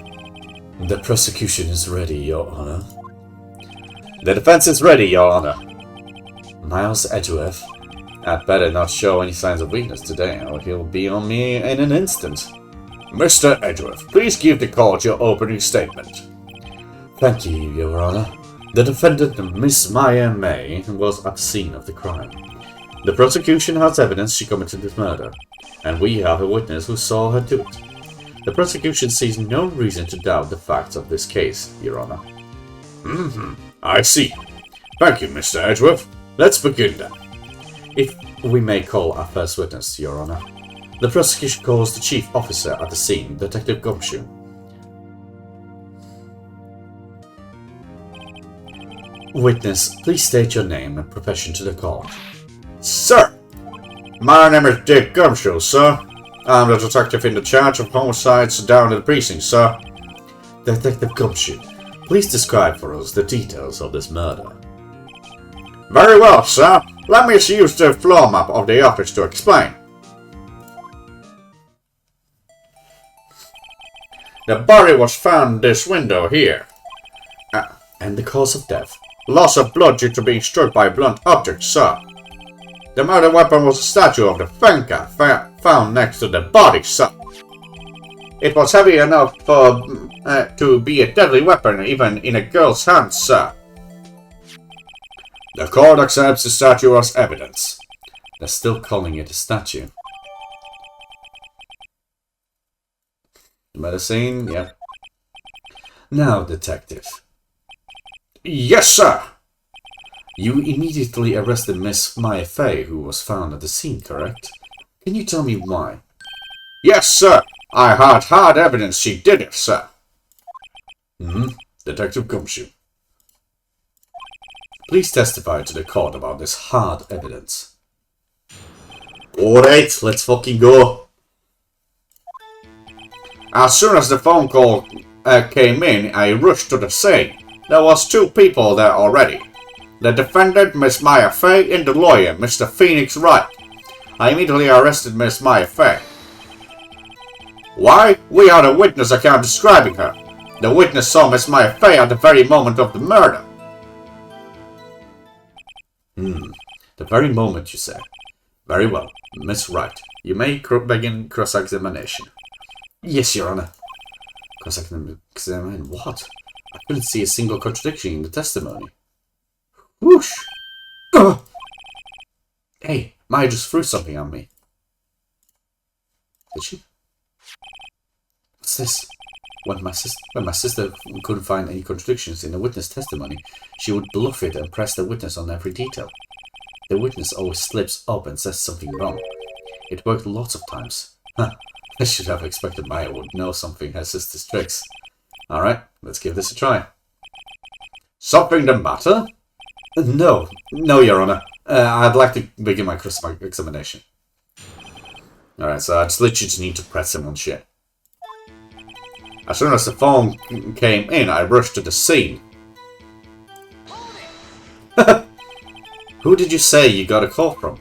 The prosecution is ready, Your Honor. The defense is ready, Your Honor. Miles Edgeworth. I'd better not show any signs of weakness today, or he'll be on me in an instant. Mr. Edgeworth, please give the court your opening statement. Thank you, Your Honor. The defendant, Miss Maya May, was at the scene of the crime. The prosecution has evidence she committed this murder, and we have a witness who saw her do it. The prosecution sees no reason to doubt the facts of this case, Your Honor. I see. Thank you, Mr. Edgeworth. Let's begin then. If we may call our first witness, Your Honor. The prosecution calls the chief officer at the scene, Detective Gumshoe. Witness, please state your name and profession to the court. Sir, my name is Dick Gumshoe, sir. I'm the detective in the charge of homicides down at the precinct, sir. Detective Gumshoe, please describe for us the details of this murder. Very well, sir. Let me use the floor map of the office to explain. The body was found this window here. And the cause of death? Loss of blood due to being struck by a blunt object, sir. The murder weapon was a statue of the Fenka found next to the body, sir. It was heavy enough to be a deadly weapon even in a girl's hands, sir. The court accepts the statue as evidence. They're still calling it a statue. Murder scene, yeah. Now, detective. Yes, sir. You immediately arrested Miss Maya Fey, who was found at the scene, correct? Can you tell me why? Yes, sir. I had hard evidence she did it, sir. Detective Gumshoe. Please testify to the court about this hard evidence. Alright, let's fucking go. As soon as the phone call came in, I rushed to the scene. There was 2 people there already. The defendant, Miss Maya Fey, and the lawyer, Mr. Phoenix Wright. I immediately arrested Miss Maya Fey. Why? We had a witness account describing her. The witness saw Miss Maya Fey at the very moment of the murder. The very moment, you say. Very well, Miss Wright. You may begin cross-examination. Yes, Your Honor. Cross-examine what? I couldn't see a single contradiction in the testimony. Whoosh! Ugh. Hey, Maya just threw something at me. Did she? What's this? When my sister couldn't find any contradictions in the witness testimony, she would bluff it and press the witness on every detail. The witness always slips up and says something wrong. It worked lots of times. Huh. I should have expected Maya would know something her sister's tricks. Alright, let's give this a try. Something the matter? No, Your Honor. I'd like to begin my cross-examination. Alright, so I literally just need to press him on shit. As soon as the phone came in, I rushed to the scene. Who did you say you got a call from?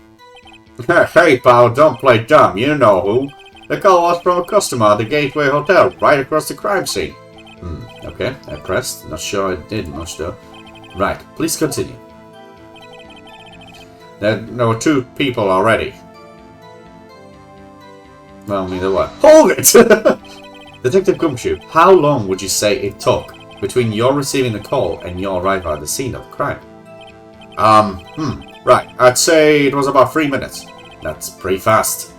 Hey pal, don't play dumb, you know who. The call was from a customer at the Gateway Hotel, right across the crime scene. Okay, I pressed. Not sure I did much though. Right, please continue. There were 2 people already. Well, neither way. Hold it! Detective Gumshoe, how long would you say it took between your receiving the call and your arrival at the scene of the crime? Right, I'd say it was about 3 minutes. That's pretty fast.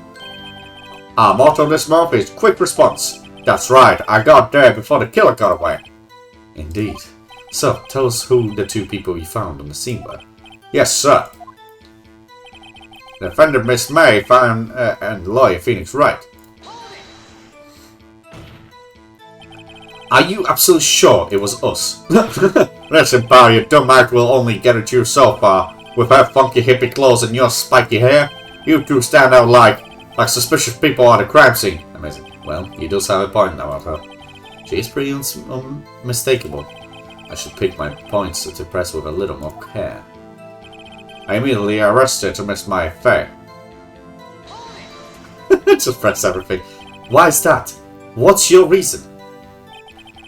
Our motto this month is quick response. That's right, I got there before the killer got away. Indeed. So, tell us who the 2 people you found on the scene were. Yes, sir. The defendant, Miss May, found and lawyer Phoenix Wright. Are you absolutely sure it was us? Listen, pal, your dumb act will only get you so far. With her funky hippie clothes and your spiky hair, you 2 stand out like suspicious people at a crime scene. Amazing. Well, he does have a point now, I've heard. She is pretty unmistakable. I should pick my points to press with a little more care. I immediately arrested Miss Maya Fey. Just press everything. Why is that? What's your reason?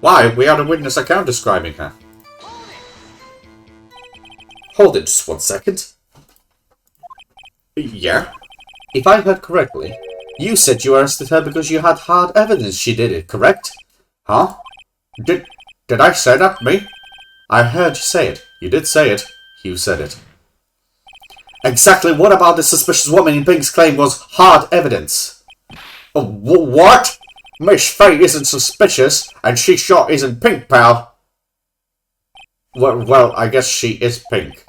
Why? We had a witness account describing her. Hold it just 1 second. Yeah? If I heard correctly, you said you arrested her because you had hard evidence she did it, correct? Huh? Did I say that, me? I heard you say it. You did say it. You said it. Exactly what about the suspicious woman in Pink's claim was hard evidence? What? Miss Fey isn't suspicious, and she sure isn't Pink, pal. Well, I guess she is Pink.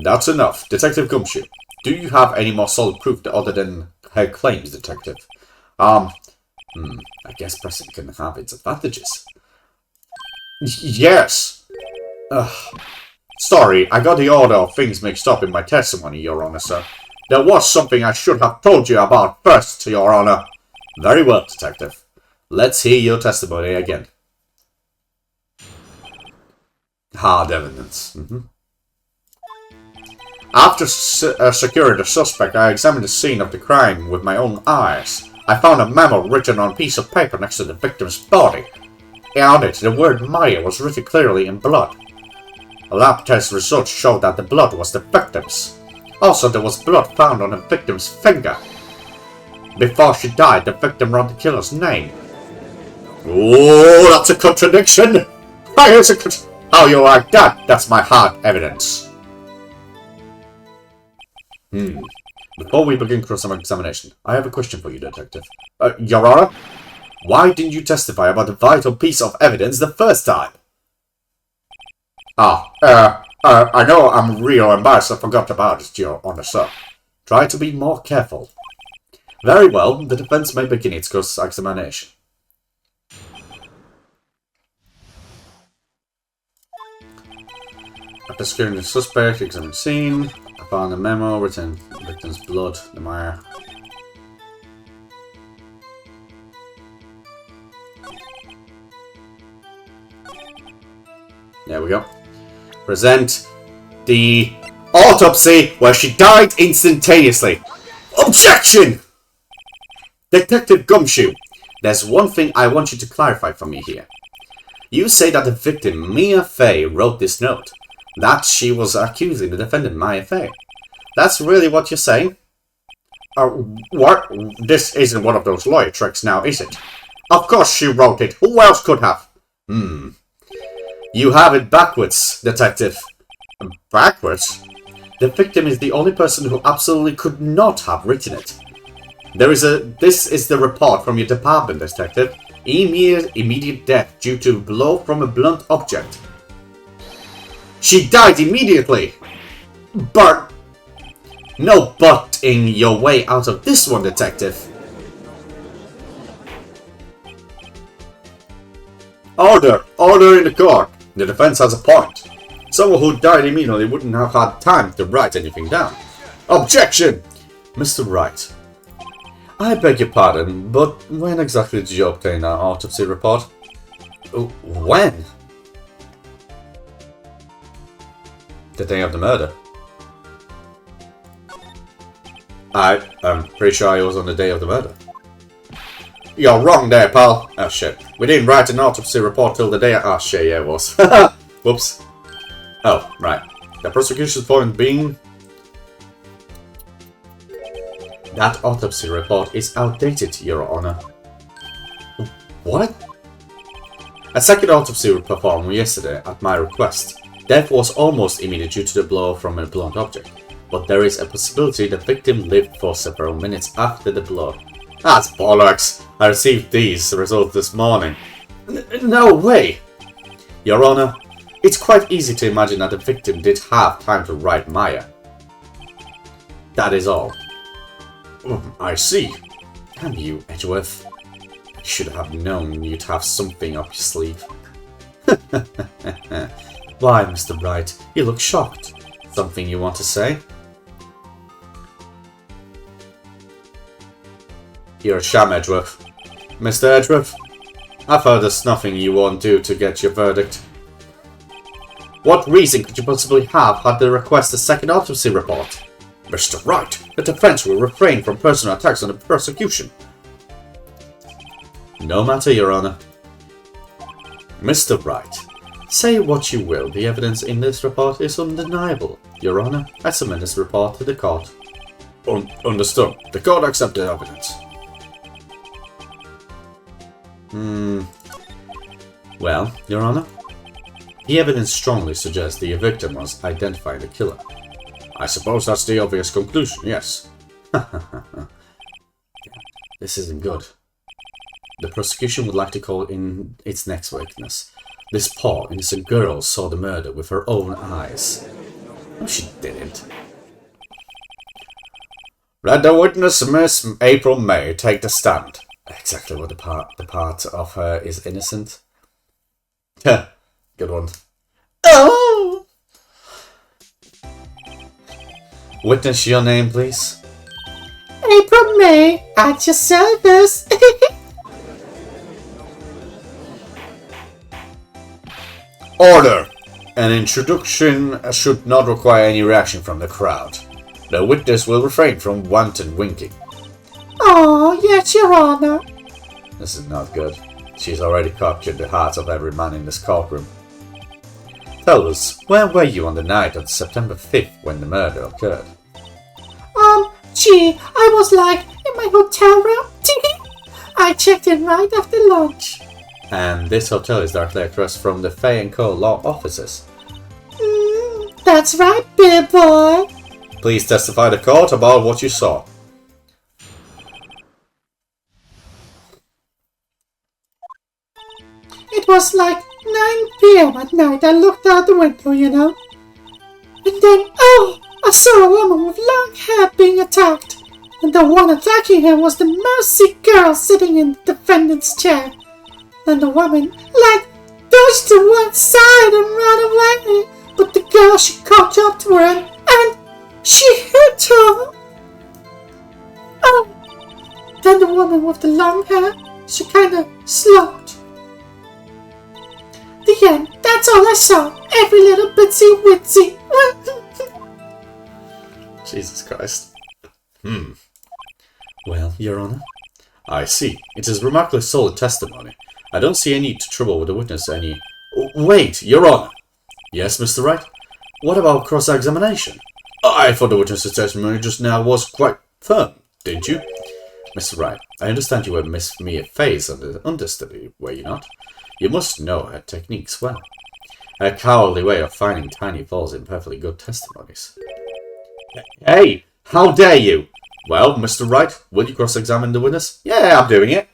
That's enough. Detective Gumshoe, do you have any more solid proof other than her claims, Detective? I guess pressing can have its advantages. Yes. Sorry, I got the order of things mixed up in my testimony, Your Honor, sir. There was something I should have told you about first, Your Honor. Very well, Detective. Let's hear your testimony again. Hard evidence. After securing the suspect, I examined the scene of the crime with my own eyes. I found a memo written on a piece of paper next to the victim's body. On it, the word Maya was written clearly in blood. A lab test results showed that the blood was the victim's. Also, there was blood found on the victim's finger. Before she died, the victim wrote the killer's name. Oh, that's a contradiction! How you like that? That's my hard evidence. Before we begin cross-examination, I have a question for you, Detective. Your Honor? Why didn't you testify about the vital piece of evidence the first time? I know I'm real embarrassed. I forgot about it, Your Honor, sir. Try to be more careful. Very well, the defense may begin its cross-examination. After securing the suspect, examine the scene. I found a memo written victim's blood, the mire. There we go. Present the autopsy where she died instantaneously. Objection! Detective Gumshoe, there's one thing I want you to clarify for me here. You say that the victim, Mia Fey, wrote this note. That she was accusing the defendant, Maya Fey. That's really what you're saying? What? This isn't one of those lawyer tricks now, is it? Of course she wrote it. Who else could have? You have it backwards, Detective. Backwards? The victim is the only person who absolutely could not have written it. This is the report from your department, Detective. Immediate death due to blow from a blunt object. She died immediately! But... No but-ing your way out of this one, Detective. Order! Order in the court! The defense has a point. Someone who died immediately wouldn't have had time to write anything down. Objection! Mr. Wright, I beg your pardon, but when exactly did you obtain that autopsy report? When? The day of the murder. I'm pretty sure it was on the day of the murder. You're wrong there, pal. Oh shit. We didn't write an autopsy report till the day. Oh shit, yeah, it was. Whoops. Oh, right. The prosecution's point being that autopsy report is outdated, Your Honor. What? A second autopsy was performed yesterday at my request. Death was almost immediate due to the blow from a blunt object, but there is a possibility the victim lived for several minutes after the blow. That's bollocks. I received these results this morning. No way! Your Honor, it's quite easy to imagine that the victim did have time to write Maya. That is all. I see. Damn you, Edgeworth. I should have known you'd have something up your sleeve. Why, Mr. Wright, you look shocked. Something you want to say? You're a sham, Edgeworth. Mr. Edgeworth, I've heard there's nothing you won't do to get your verdict. What reason could you possibly have had to request a second autopsy report? Mr. Wright, the defense will refrain from personal attacks on the prosecution. No matter, Your Honor. Mr. Wright, say what you will, the evidence in this report is undeniable. Your Honor, I submit this report to the court. Understood. The court accepts the evidence. Well, Your Honor, the evidence strongly suggests the victim was identifying the killer. I suppose that's the obvious conclusion, yes. This isn't good. The prosecution would like to call in its next witness. This poor, innocent girl saw the murder with her own eyes. No, she didn't. Let the witness, Miss April May, take the stand. Exactly what the part of her is innocent. Good one. Oh! Witness your name, please. April May, at your service. Order! An introduction should not require any reaction from the crowd. The witness will refrain from wanton winking. Oh, yes, Your Honor. This is not good. She's already captured the hearts of every man in this courtroom. Tell us, where were you on the night of September 5th when the murder occurred? Gee, I was like in my hotel room. I checked in right after lunch. And this hotel is directly across from the Fay & Co. law offices. That's right, big boy. Please testify to court about what you saw. It was like 9 p.m. at night. I looked out the window, you know. And then, I saw a woman with long hair being attacked. And the one attacking her was the mercy girl sitting in the defendant's chair. And the woman, dodged to one side and ran away. But the girl, she caught up to her and she hit her. Then the woman with the long hair, she kind of slumped. The end. That's all I saw. Every little bitsy witsy. Jesus Christ. Well, Your Honor, I see. It is remarkably solid testimony. I don't see any trouble with the witness any... Wait, Your Honor! Yes, Mr. Wright? What about cross-examination? I thought the witness's testimony just now was quite firm, didn't you? Mr. Wright, I understand you were Miss Mia Fay's understudy, were you not? You must know her techniques well. A cowardly way of finding tiny flaws in perfectly good testimonies. Hey, how dare you! Well, Mr. Wright, will you cross-examine the witness? Yeah, I'm doing it.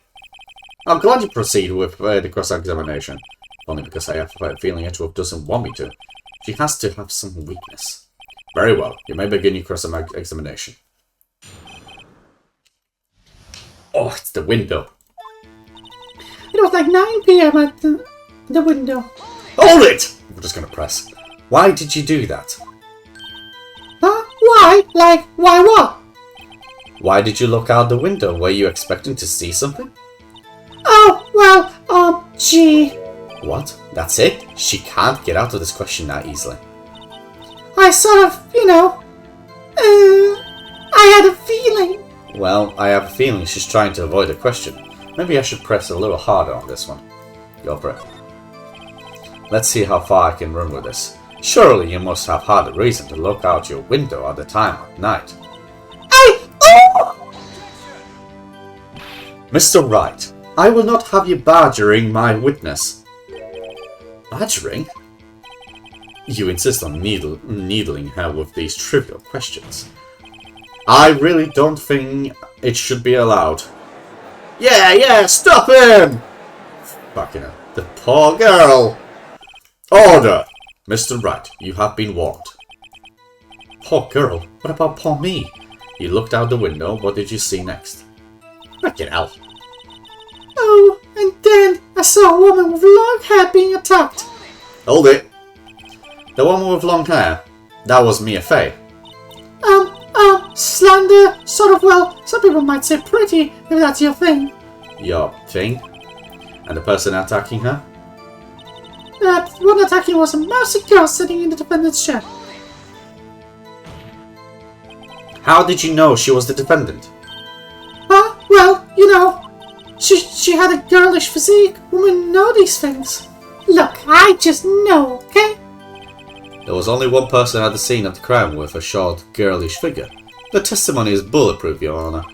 I'm glad you proceed with the cross-examination. Only because I have a feeling Edgeworth doesn't want me to. She has to have some weakness. Very well, you may begin your cross-examination. Oh, it's the window. It was like 9 p.m. at the window. Hold it! I'm just going to press. Why did you do that? Huh? Why? Why what? Why did you look out the window? Were you expecting to see something? Oh, well, gee. What? That's it? She can't get out of this question that easily. I sort of, I had a feeling. Well, I have a feeling she's trying to avoid a question. Maybe I should press a little harder on this one. Go for it. Let's see how far I can run with this. Surely you must have had a reason to look out your window at the time of night. Mr. Wright, I will not have you badgering my witness. Badgering? You insist on needling her with these trivial questions. I really don't think it should be allowed. Yeah, stop him! Fucking hell, the poor girl! Order! Mr. Wright, you have been warned. Poor girl? What about poor me? You looked out the window, what did you see next? Fucking hell. Oh, and then I saw a woman with long hair being attacked. Hold it. The woman with long hair, that was Mia Fay. Slender, sort of, well, some people might say pretty, if that's your thing. Your thing? And the person attacking her? That one attacking was a mousy girl sitting in the defendant's chair. How did you know she was the defendant? Well, she had a girlish physique. Women know these things. Look, I just know, okay? There was only one person at the scene of the crime with a short, girlish figure. The testimony is bulletproof, Your Honor.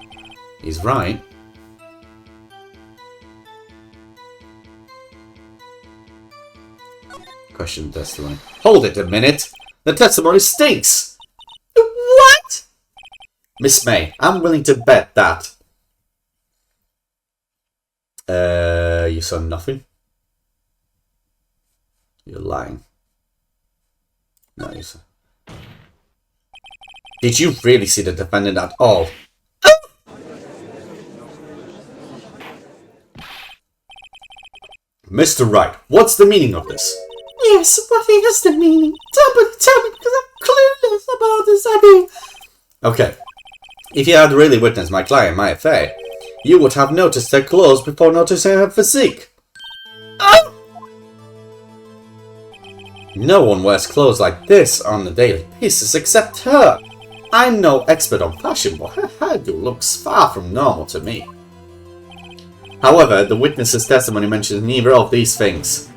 He's right. Question testimony. Hold it a minute! The testimony stinks! What? Miss May, I'm willing to bet that... you saw nothing? You're lying. No, you saw... Did you really see the defendant at all? Mr. Wright, what's the meaning of this? Yes, what is the meaning? Somebody tell me, because I'm clueless about this. I mean, Okay. If you had really witnessed my client, my affair, you would have noticed her clothes before noticing her physique. Oh! No one wears clothes like this on a daily basis except her. I'm no expert on fashion, but her hairdo looks far from normal to me. However, the witness's testimony mentions neither of these things.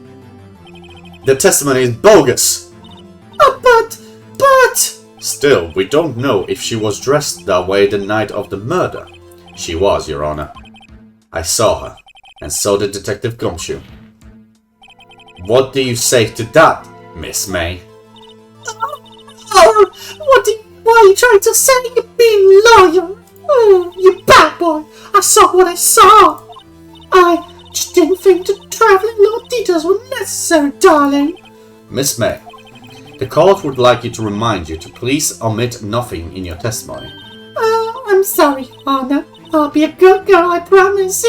The testimony is bogus! But... Still, we don't know if she was dressed that way the night of the murder. She was, Your Honor. I saw her, and so did Detective Gumshoe. What do you say to that, Miss May? Oh, what are you trying to say, you being lawyer? Oh, you bad boy. I saw what I saw. I just didn't think the travelling little details were necessary, darling. Miss May, the court would like you to remind you to please omit nothing in your testimony. I'm sorry, Anna. I'll be a good girl, I promise.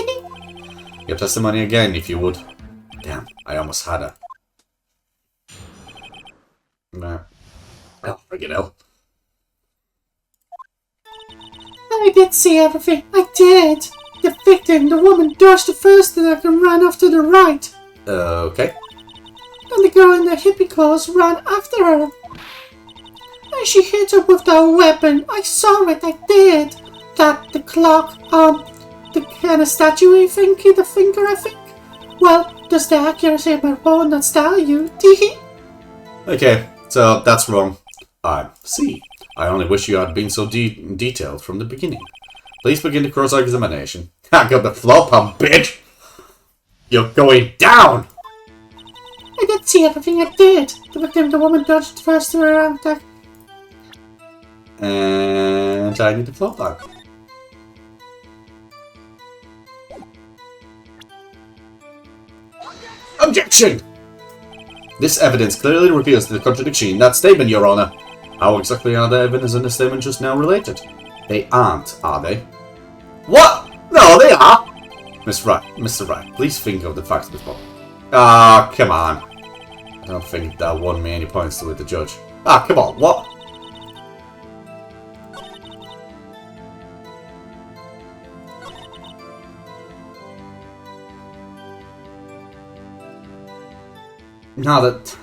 Your testimony again, if you would. Damn, I almost had her. No. Oh, friggin' hell. I did see everything. I did. The victim, the woman, dodged the first attack and ran off to the right. Okay. And the girl in the hippie clothes ran after her. And she hit her with that weapon. I saw it, I did. That, the clock, the kind of statue thing, the finger, I think. Well, does the accuracy of my role not style you? Teehee. Okay, so that's wrong. I see. I only wish you had been so detailed from the beginning. Please begin the cross-examination. I got the floor pump, bitch! You're going down! I did see everything, I did. The victim, the woman, dodged the first around attack. And I need the floor back. Objection! This evidence clearly reveals the contradiction in that statement, Your Honor. How exactly are the evidence and the statement just now related? They aren't, are they? What? No, they are! Mr. Wright, please think of the facts before. Ah, come on. I don't think that won me any points with the judge. Ah, come on, what? Now that...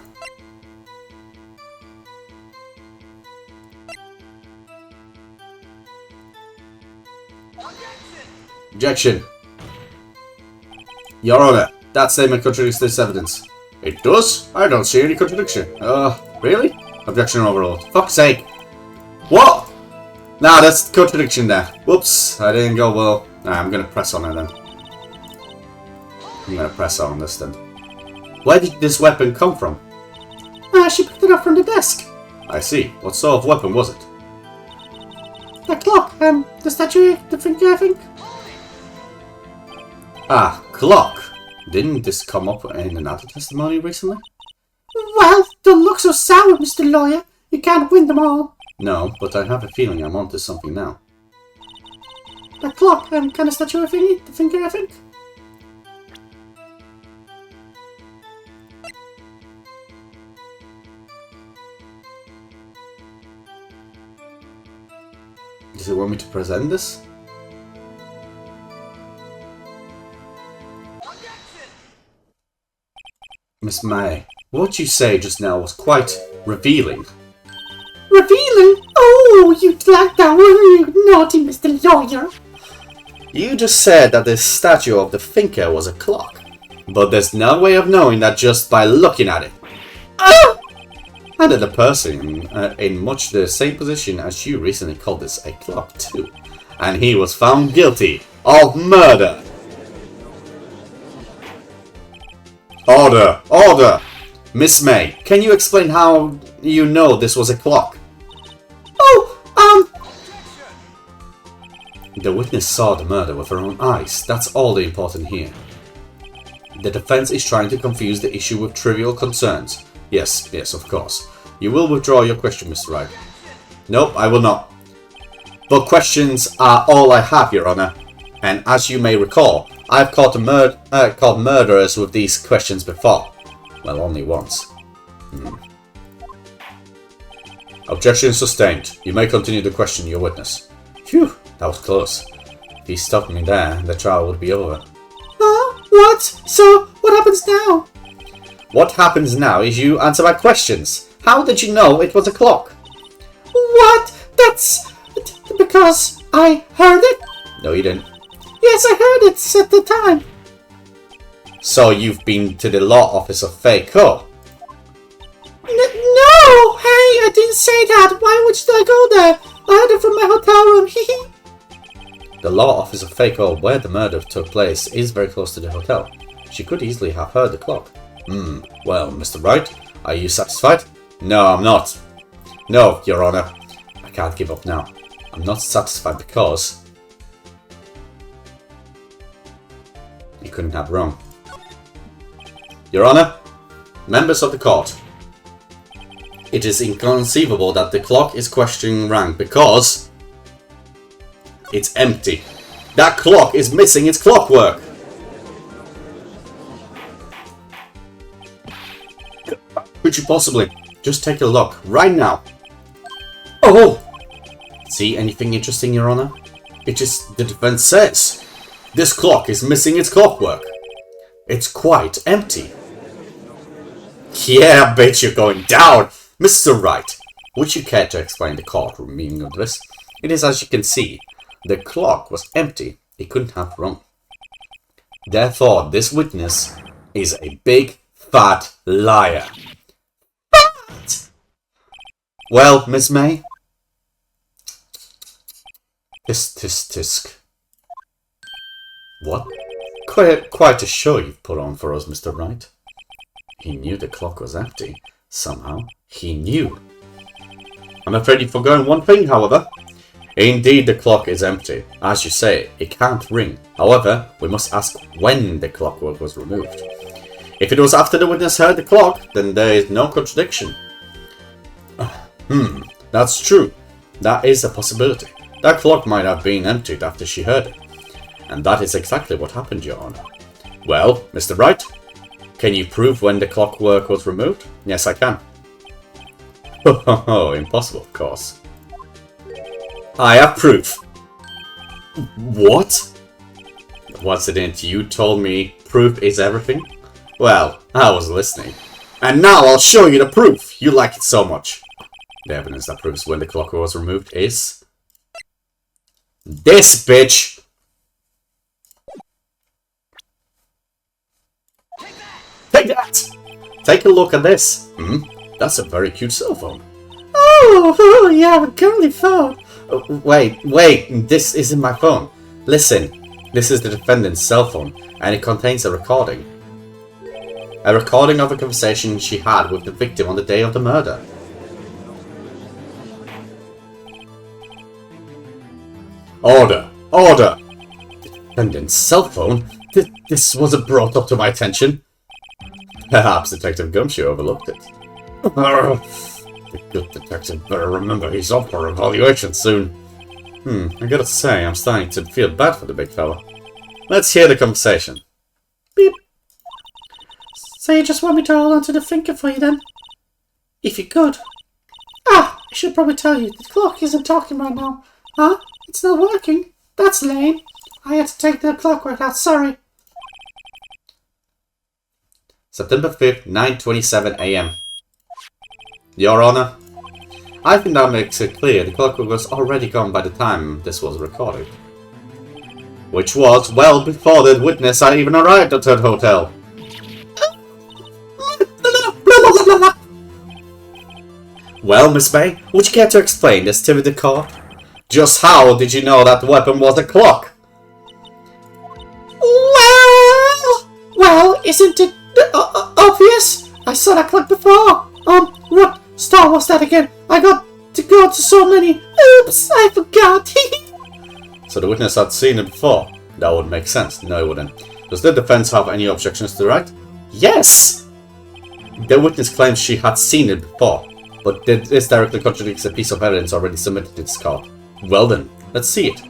Objection! Your Honor, that statement contradicts this evidence. It does? I don't see any contradiction. Really? Objection overruled. Fuck's sake. What? Nah, that's contradiction there. Whoops, I didn't go well. Nah, I'm gonna press on it then. I'm gonna press on this then. Where did this weapon come from? She picked it up from the desk. I see. What sort of weapon was it? The clock, the statue, the finger, I think. Ah, clock. Didn't this come up in another testimony recently? Well, don't look so sour, Mr. Lawyer. You can't win them all. No, but I have a feeling I'm onto something now. The clock, kind of statue, I think, the finger, I think. Does it want me to present this? Miss May, what you say just now was quite revealing. Revealing? Oh, you'd like that one, you naughty Mr. Lawyer. You just said that this statue of the thinker was a clock. But there's no way of knowing that just by looking at it. Ah! And that the person in much the same position as you recently called this a clock too. And he was found guilty of murder. Order! Order! Miss May, can you explain how you know this was a clock? Oh, The witness saw the murder with her own eyes. That's all the important here. The defense is trying to confuse the issue with trivial concerns. Yes, of course. You will withdraw your question, Mr. Wright. Nope, I will not. But questions are all I have, Your Honor. And as you may recall, I've caught murderers with these questions before. Well, only once. Objection sustained. You may continue to question your witness. Phew, that was close. If he stopped me there, the trial would be over. Huh? What? So, what happens now? What happens now is you answer my questions. How did you know it was a clock? What? That's... because I heard it? No, you didn't. Yes, I heard it at the time. So you've been to the law office of Faco? No! Hey, I didn't say that. Why would I go there? I heard it from my hotel room. The law office of Faco, where the murder took place, is very close to the hotel. She could easily have heard the clock. Well, Mr. Wright, are you satisfied? No, I'm not. No, Your Honor. I can't give up now. I'm not satisfied because... you couldn't have wrong. Your Honor, members of the court. It is inconceivable that the clock is questioning rank because... it's empty. That clock is missing its clockwork. Could you possibly just take a look right now? Oh! See anything interesting, Your Honor? It just the defense says this clock is missing its clockwork. It's quite empty. Yeah, I bet you're going down, Mr. Wright. Would you care to explain the courtroom meaning of this? It is as you can see, the clock was empty. It couldn't have wrong. Therefore, this witness is a big fat liar. Well, Miss May? Tisk. What? Quite a show you've put on for us, Mr. Wright. He knew the clock was empty. Somehow, he knew. I'm afraid you've forgotten one thing, however. Indeed, the clock is empty. As you say, it can't ring. However, we must ask when the clockwork was removed. If it was after the witness heard the clock, then there is no contradiction. That's true. That is a possibility. That clock might have been emptied after she heard it. And that is exactly what happened, Your Honor. Well, Mr. Wright, can you prove when the clockwork was removed? Yes, I can. Oh, impossible, of course. I have proof. What? What's it in? You told me proof is everything? Well, I was listening. And now I'll show you the proof. You like it so much. The evidence that proves when the clockwork was removed is... this, bitch! Take that! Take a look at this. That's a very cute cell phone. Oh, you have a girly phone. Wait, this isn't my phone. Listen, this is the defendant's cell phone, and it contains a recording. A recording of a conversation she had with the victim on the day of the murder. Order! The defendant's cell phone? This wasn't brought up to my attention. Perhaps Detective Gumshoe overlooked it. The good detective better remember he's up for evaluation soon. I gotta say, I'm starting to feel bad for the big fella. Let's hear the conversation. Beep. So you just want me to hold on to the finger for you then? If you could. I should probably tell you, the clock isn't talking right now. Huh? It's not working. That's lame. I had to take the clockwork out, sorry. September 5th, 9:27 AM. Your Honor, I think that makes it clear the clockwork was already gone by the time this was recorded. Which was well before the witness had even arrived at that hotel. Well, Miss May, would you care to explain this to the court? Just how did you know that the weapon was a clock? Well, isn't it obvious? I saw that clock before. What star was that again? I got to go to so many. Oops, I forgot. So the witness had seen it before. That would make sense. No, it wouldn't. Does the defense have any objections to the right? Yes! The witness claims she had seen it before, but this directly contradicts a piece of evidence already submitted to this court. Well then, let's see it.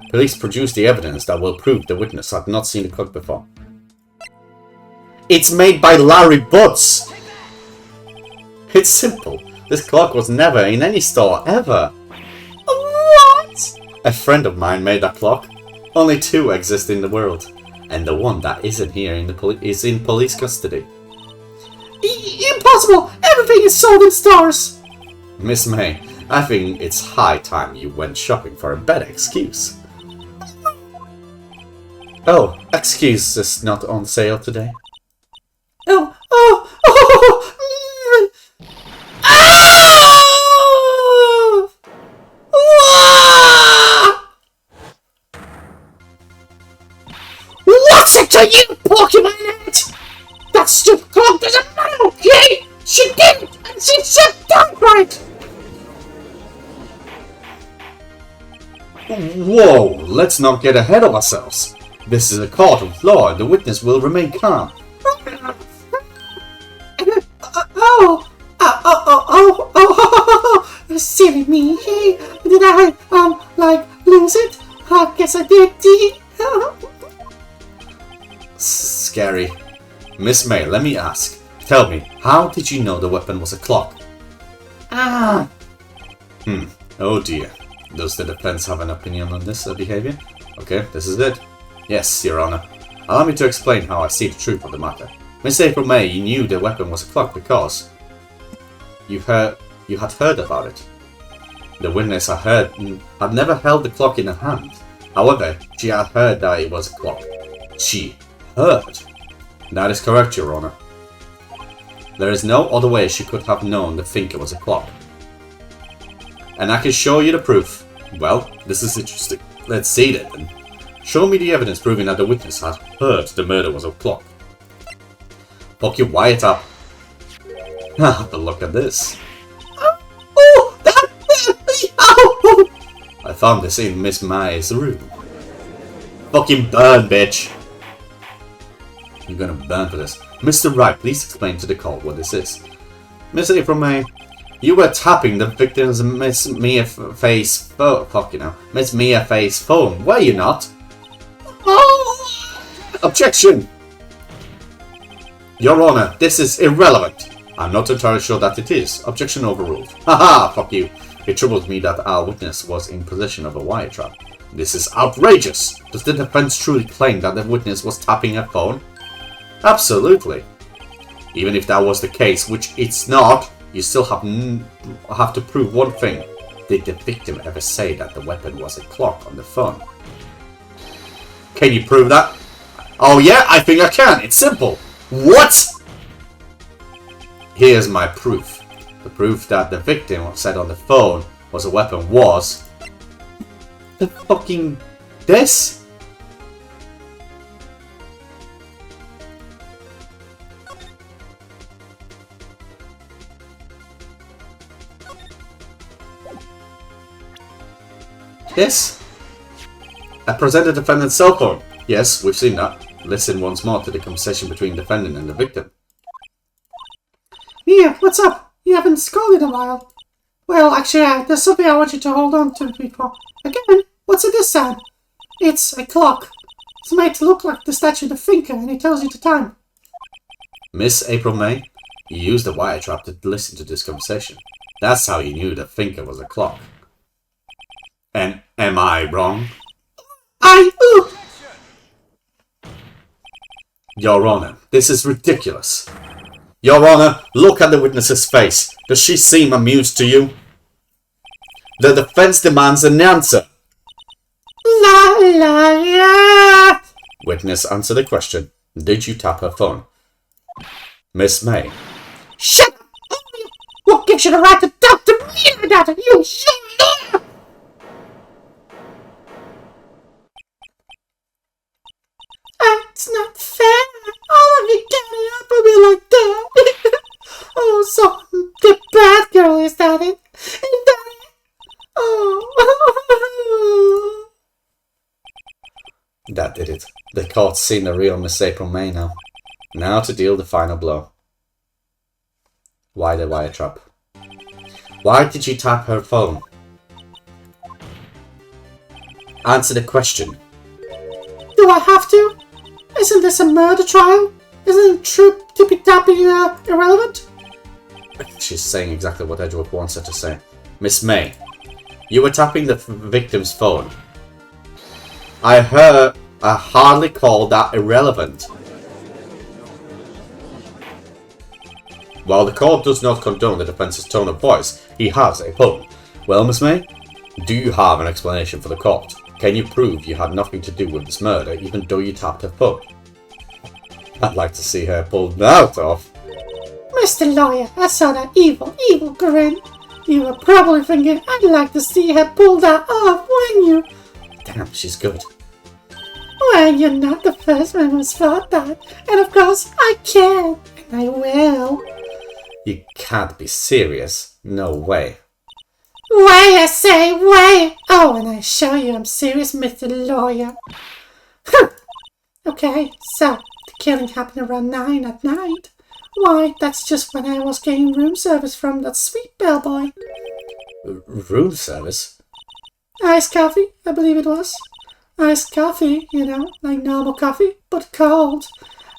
Police produce the evidence that will prove the witness had not seen the clock before. It's made by Larry Butts! It's simple. This clock was never in any store, ever. What? A friend of mine made that clock. Only 2 exist in the world. And the one that isn't here is in police custody. Impossible! Everything is sold in stores! Miss May, I think it's high time you went shopping for a better excuse. Oh, excuse is not on sale today. Oh! What's it to you, Pokemon? That stupid clock doesn't matter, okay? She did it, and she said that right! Whoa, let's not get ahead of ourselves. This is a court of law and the witness will remain calm. Silly me. Did I, lose it? I guess I did. Scary. Miss May, let me ask. Tell me, how did you know the weapon was a clock? Oh dear. Does the defense have an opinion on this behavior? Okay, this is it. Yes, Your Honor. Allow me to explain how I see the truth of the matter. Miss April May, you knew the weapon was a clock because you had heard about it. The witness had never held the clock in her hand. However, she had heard that it was a clock. She heard. That is correct, Your Honor. There is no other way she could have known the thinker was a clock. And I can show you the proof. Well, this is interesting. Let's see that then. Show me the evidence proving that the witness had heard the murder was a clock. Fuck you, wire up. But look at this. I found this in Miss May's room. Fucking burn, bitch. You're gonna burn for this. Mr. Wright, please explain to the court what this is. Miss April May, you were tapping the victim's Miss Mia Faye's phone. Miss Mia Faye's phone, were you not? Objection! Your Honor, this is irrelevant. I'm not entirely sure that it is. Objection overruled. Haha, fuck you. It troubles me that our witness was in possession of a wire trap. This is outrageous. Does the defense truly claim that the witness was tapping her phone? Absolutely. Even if that was the case, which it's not, you still have to prove one thing. Did the victim ever say that the weapon was a clock on the phone? Can you prove that? Oh yeah, I think I can. It's simple. What? Here's my proof. The proof that the victim said on the phone was a weapon was... the fucking... this? This? I presented the defendant's cell phone. Yes, we've seen that. Listen once more to the conversation between the defendant and the victim. Mia, what's up? You haven't called in a while. Well, actually, there's something I want you to hold on to before. Again, what's this sound? It's a clock. It's made to look like the statue of the thinker, and it tells you the time. Miss April May, you used a wire trap to listen to this conversation. That's how you knew the thinker was a clock. And am I wrong? Your Honor, this is ridiculous. Your Honor, look at the witness's face. Does she seem amused to you? The defense demands an answer. La la la. Witness, answer the question. Did you tap her phone? Miss May. Shut up! What gives you the right to talk to me about it? You shut up! It's not fair. All of you getting up on me like that. Oh, so the bad girl is that it? Is that it? Oh. That did it. The court's seen the real Miss April May now. Now to deal the final blow. Why the wire trap? Why did you tap her phone? Answer the question. Do I have to? Isn't this a murder trial? Isn't tippy-tapping irrelevant? She's saying exactly what Edgeworth wants her to say. Miss May, you were tapping the victim's phone. I hardly call that irrelevant. While the court does not condone the defence's tone of voice, he has a phone. Well, Miss May, do you have an explanation for the court? Can you prove you had nothing to do with this murder, even though you tapped her phone? I'd like to see her pulled out of. Mr. Lawyer, I saw that evil grin. You were probably thinking I'd like to see her pull that off, wouldn't you? Damn, she's good. Well, you're not the first one who's thought that. And of course, I can. And I will. You can't be serious. No way. Way, I say, way! Oh, and I show you I'm serious, Mr. Lawyer. Okay, so, the killing happened around 9 at night. Why, that's just when I was getting room service from that sweet bellboy. Room service? Iced coffee, I believe it was. Iced coffee, you know, like normal coffee, but cold.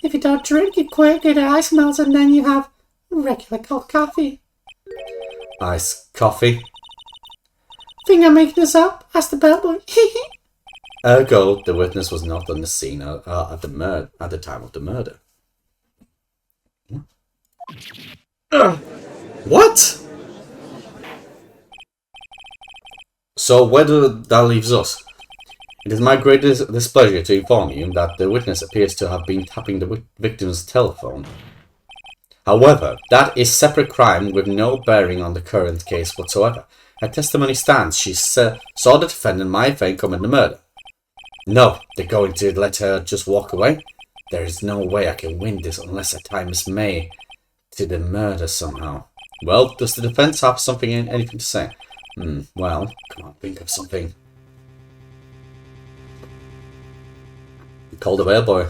If you don't drink it quickly, the ice melts and then you have regular cold coffee. Iced coffee? Think I'm making this up? Asked the bellboy. Ergo, the witness was not on the scene at the time of the murder. What? So where that leaves us? It is my greatest displeasure to inform you that the witness appears to have been tapping the victim's telephone. However, that is separate crime with no bearing on the current case whatsoever. Her testimony stands. She saw the defendant, my friend, commit the murder. No, they're going to let her just walk away? There is no way I can win this unless I tie Miss May to the murder somehow. Well, does the defense have anything to say? Well, come on, think of something. Call the bellboy.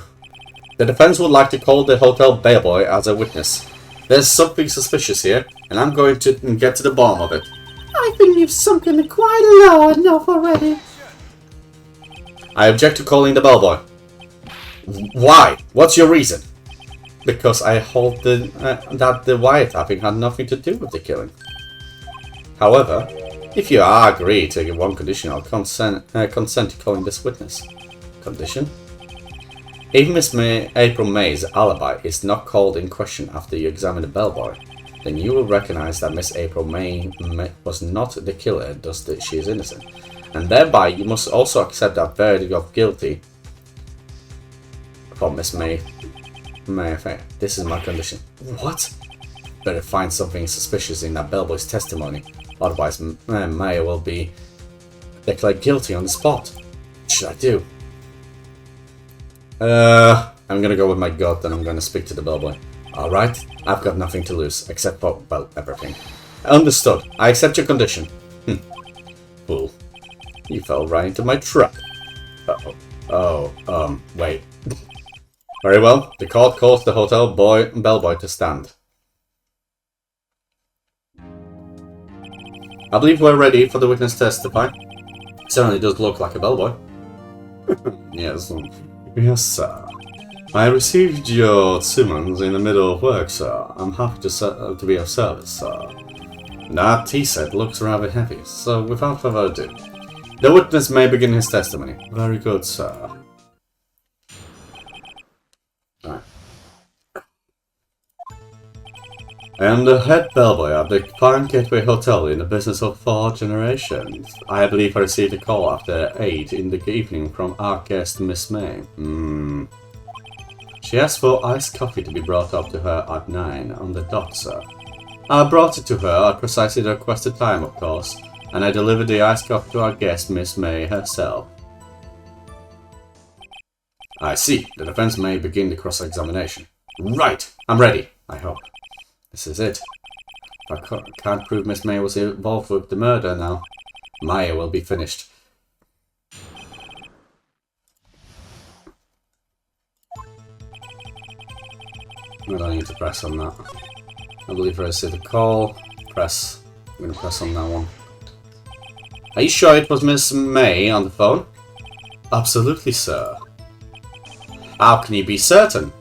The defense would like to call the hotel bellboy as a witness. There's something suspicious here, and I'm going to get to the bottom of it. I think you've sunken it quite low enough already. I object to calling the bellboy. Why? What's your reason? Because I hold that the wiretapping had nothing to do with the killing. However, if you agree to one condition, I'll consent to calling this witness. Condition? If Miss April May's alibi is not called in question after you examine the bellboy, then you will recognize that Miss April May was not the killer, thus that she is innocent. And thereby, you must also accept that verdict of guilty for Miss May. This is my condition. What? Better find something suspicious in that bellboy's testimony, otherwise May will be declared guilty on the spot. What should I do? I'm gonna go with my gut and I'm gonna speak to the bellboy. Alright, I've got nothing to lose, except for, well, everything. Understood. I accept your condition. Fool. You fell right into my trap. Wait. Very well. The court calls the hotel bellboy to stand. I believe we're ready for the witness to testify. Certainly does look like a bellboy. Yes. Yes, sir. I received your summons in the middle of work, sir. I'm happy to be of service, sir. That tea set looks rather heavy, so without further ado, the witness may begin his testimony. Very good, sir. Right. I am the head bellboy at the Fine Gateway Hotel in the business of 4 generations. I believe I received a call after 8 in the evening from our guest, Miss May. She asked for iced coffee to be brought up to her at 9 on the dot, sir. I brought it to her at precisely the requested time, of course, and I delivered the iced coffee to our guest, Miss May herself. I see. The defense may begin the cross-examination. Right! I'm ready, I hope. This is it. If I can't prove Miss May was involved with the murder now, Maya will be finished. I don't need to press on that. I believe I received a call. Press. I'm going to press on that one. Are you sure it was Miss May on the phone? Absolutely, sir. How can you be certain?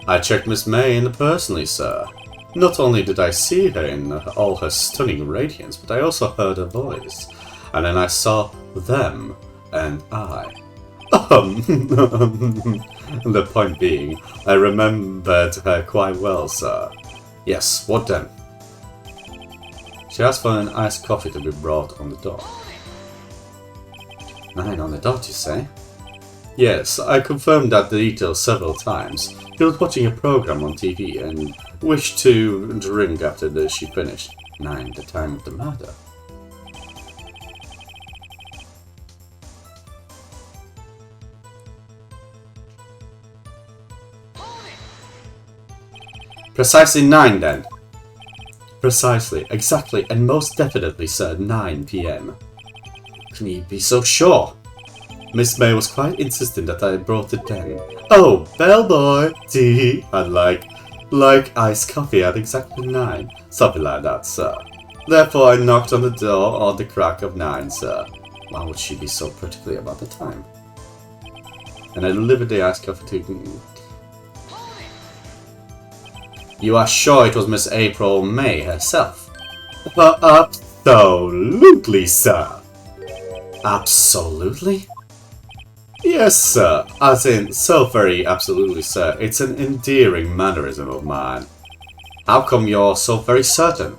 I checked Miss May in personally, sir. Not only did I see her in all her stunning radiance, but I also heard her voice. And then I saw them and I. The point being, I remembered her quite well, sir. Yes, what then? She asked for an iced coffee to be brought on the dot. 9 on the dot, you say? Yes, I confirmed that detail several times. She was watching a program on TV and wished to drink after she finished. 9, the time of the murder. Precisely 9 then. Precisely, exactly, and most definitely, sir, 9 PM. Can you be so sure? Miss May was quite insistent that I brought it then. Oh, bellboy, tea, I'd like iced coffee at exactly 9. Something like that, sir. Therefore, I knocked on the door on the crack of 9, sir. Why would she be so particular about the time? And I delivered the iced coffee to... You are sure it was Miss April May herself? Absolutely, sir. Absolutely? Yes, sir. As in, so very absolutely, sir. It's an endearing mannerism of mine. How come you're so very certain?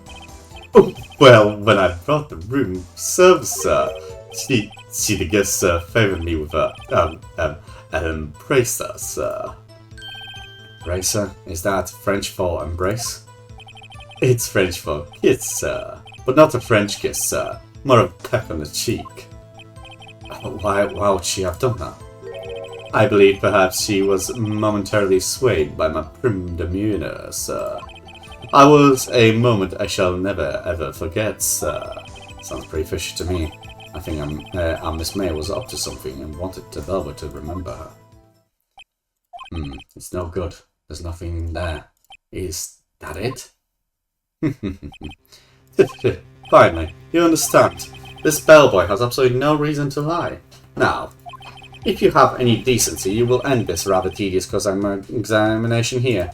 Oh, well, when I brought the room service, sir, she the guest, sir, favoured me with an embracer, sir. Embracer? Is that French for embrace? It's French for kiss, sir. But not a French kiss, sir. More a peck on the cheek. Why would she have done that? I believe perhaps she was momentarily swayed by my prim demeanour, sir. I was a moment I shall never ever forget, sir. Sounds pretty fishy to me. I think our Miss May was up to something and wanted the Velvet to remember her. It's no good. There's nothing there. Is that it? Finally, you understand. This bellboy has absolutely no reason to lie. Now, if you have any decency, you will end this rather tedious examination here.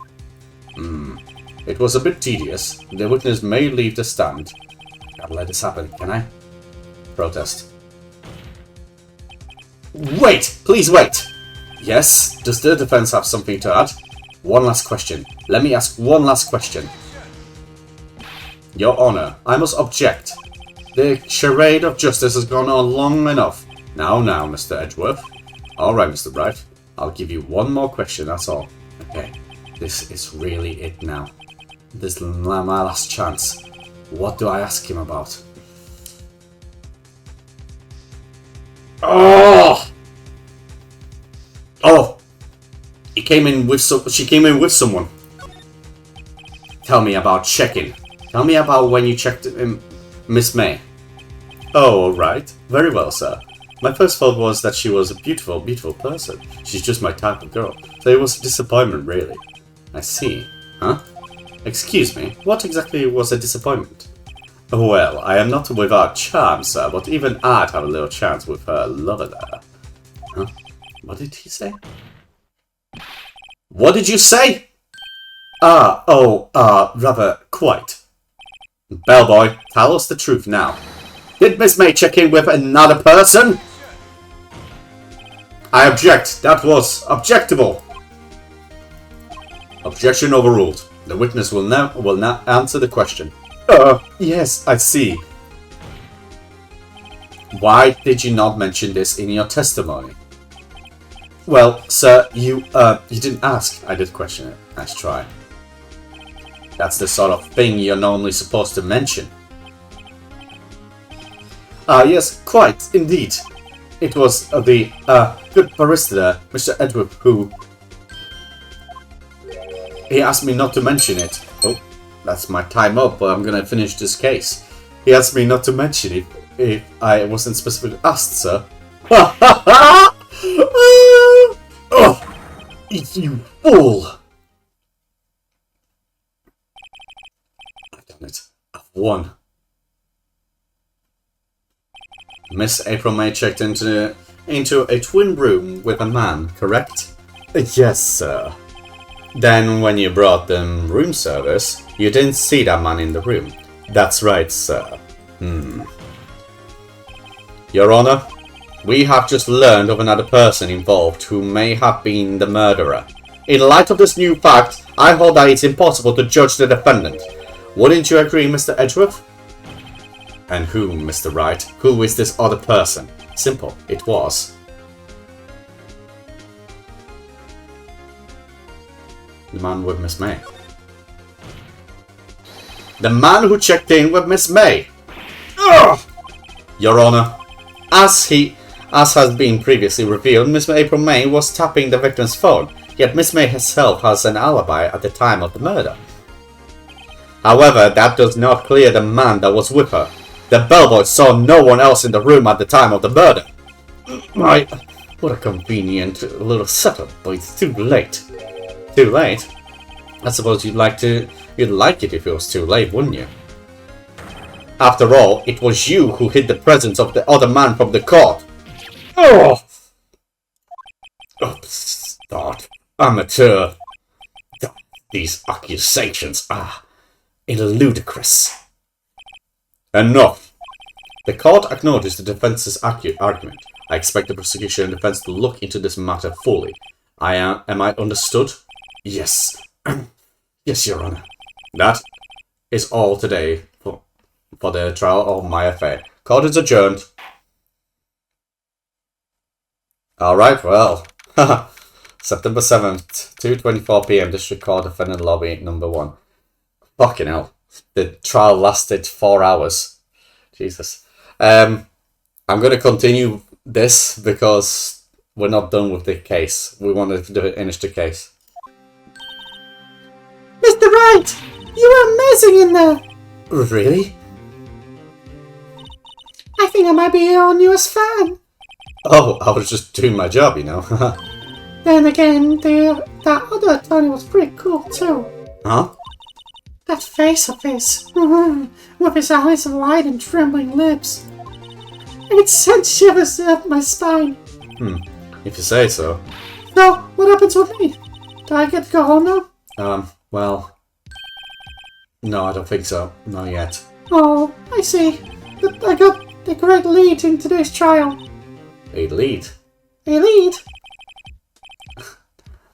It was a bit tedious. The witness may leave the stand. Can't let this happen, can I? Protest. Wait! Please wait! Yes? Does the defense have something to add? One last question. Let me ask one last question. Your Honour, I must object. The charade of justice has gone on long enough. Now, Mr. Edgeworth. Alright, Mr. Wright. I'll give you one more question, that's all. Okay. This is really it now. This is my last chance. What do I ask him about? Oh! She came in with someone. Tell me about checking. Tell me about when you checked Miss May. Oh, alright. Very well, sir. My first thought was that she was a beautiful, beautiful person. She's just my type of girl. So it was a disappointment, really. I see. Huh? Excuse me, what exactly was a disappointment? Well, I am not without charm, sir, but even I'd have a little chance with her lover there. Huh? What did he say? What did you say? Rather, quite. Bellboy, tell us the truth now. Did Miss May check in with another person? I object. That was objectable. Objection overruled. The witness will now answer the question. Yes, I see. Why did you not mention this in your testimony? Well, sir, you didn't ask. I did question it. Nice try. That's the sort of thing you're normally supposed to mention. Yes, quite, indeed. It was the good barrister there, Mr. Edward, who... He asked me not to mention it. Oh, that's my time up, but I'm gonna finish this case. He asked me not to mention it if I wasn't specifically asked, sir. Ha ha ha! Oh, you fool! I've done it. I've won. Miss April May checked into a twin room with a man, correct? Yes, sir. Then when you brought them room service, You didn't see that man in the room. That's right, sir. Your Honor, we have just learned of another person involved who may have been the murderer. In light of this new fact, I hold that it's impossible to judge the defendant. Wouldn't you agree, Mr. Edgeworth? And who, Mr. Wright? Who is this other person? Simple, it was the man with Miss May. The man who checked in with Miss May! Ugh! Your Honor, as has been previously revealed, Miss April May was tapping the victim's phone, yet Miss May herself has an alibi at the time of the murder. However, that does not clear the man that was with her. The bellboy saw no one else in the room at the time of the murder. What a convenient little setup, but it's too late. Too late? I suppose you'd like it if it was too late, wouldn't you? After all, it was you who hid the presence of the other man from the court. Oh! Start. Amateur. These accusations are ludicrous. Enough. The court acknowledges the defense's argument. I expect the prosecution and defense to look into this matter fully. Am I understood? Yes. Yes, Your Honor. That is all today for the trial of my affair. Court is adjourned. Alright, well. September 7th, 2:24 PM, District Court, Defendant Lobby, number 1. Fucking hell. The trial lasted 4 hours. Jesus. I'm going to continue this because we're not done with the case. We wanted to finish the case. Mr. Wright, you were amazing in there. Really? I think I might be your newest fan. Oh, I was just doing my job, you know. Then again, that other attorney was pretty cool too. Huh? That face of his, with his eyes wide and trembling lips. It sent shivers up my spine. If you say so. So, what happens with me? Do I get to go home now? Well... No, I don't think so. Not yet. Oh, I see. But I got the correct lead in today's trial. A lead? A lead?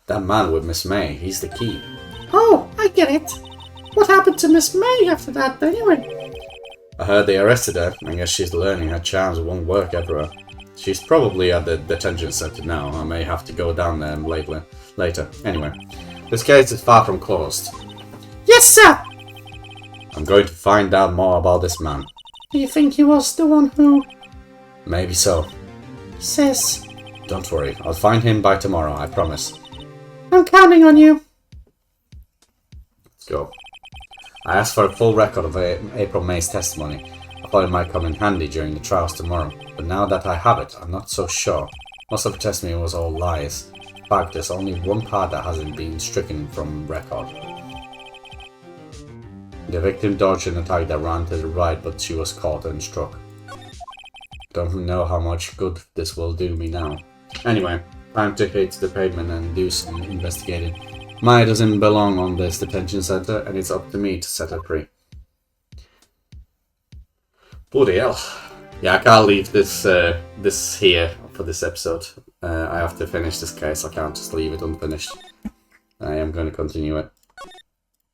That man with Miss May, he's the key. Oh, I get it. What happened to Miss May after that, anyway? I heard they arrested her. I guess she's learning her charms won't work everywhere. She's probably at the detention center now. I may have to go down there later. Anyway, this case is far from closed. Yes, sir! I'm going to find out more about this man. Do you think he was the one who... Maybe so. Says... Don't worry, I'll find him by tomorrow, I promise. I'm counting on you. Let's go. I asked for a full record of April May's testimony. I thought it might come in handy during the trials tomorrow, but now that I have it, I'm not so sure. Most of the testimony was all lies. In fact, there's only one part that hasn't been stricken from record. The victim dodged an attack that ran to the right, but she was caught and struck. Don't know how much good this will do me now. Anyway, time to hit the pavement and do some investigating. Maya doesn't belong on this detention center, and it's up to me to set her free. Bloody hell. Yeah, I can't leave this here for this episode. I have to finish this case. I can't just leave it unfinished. I am going to continue it.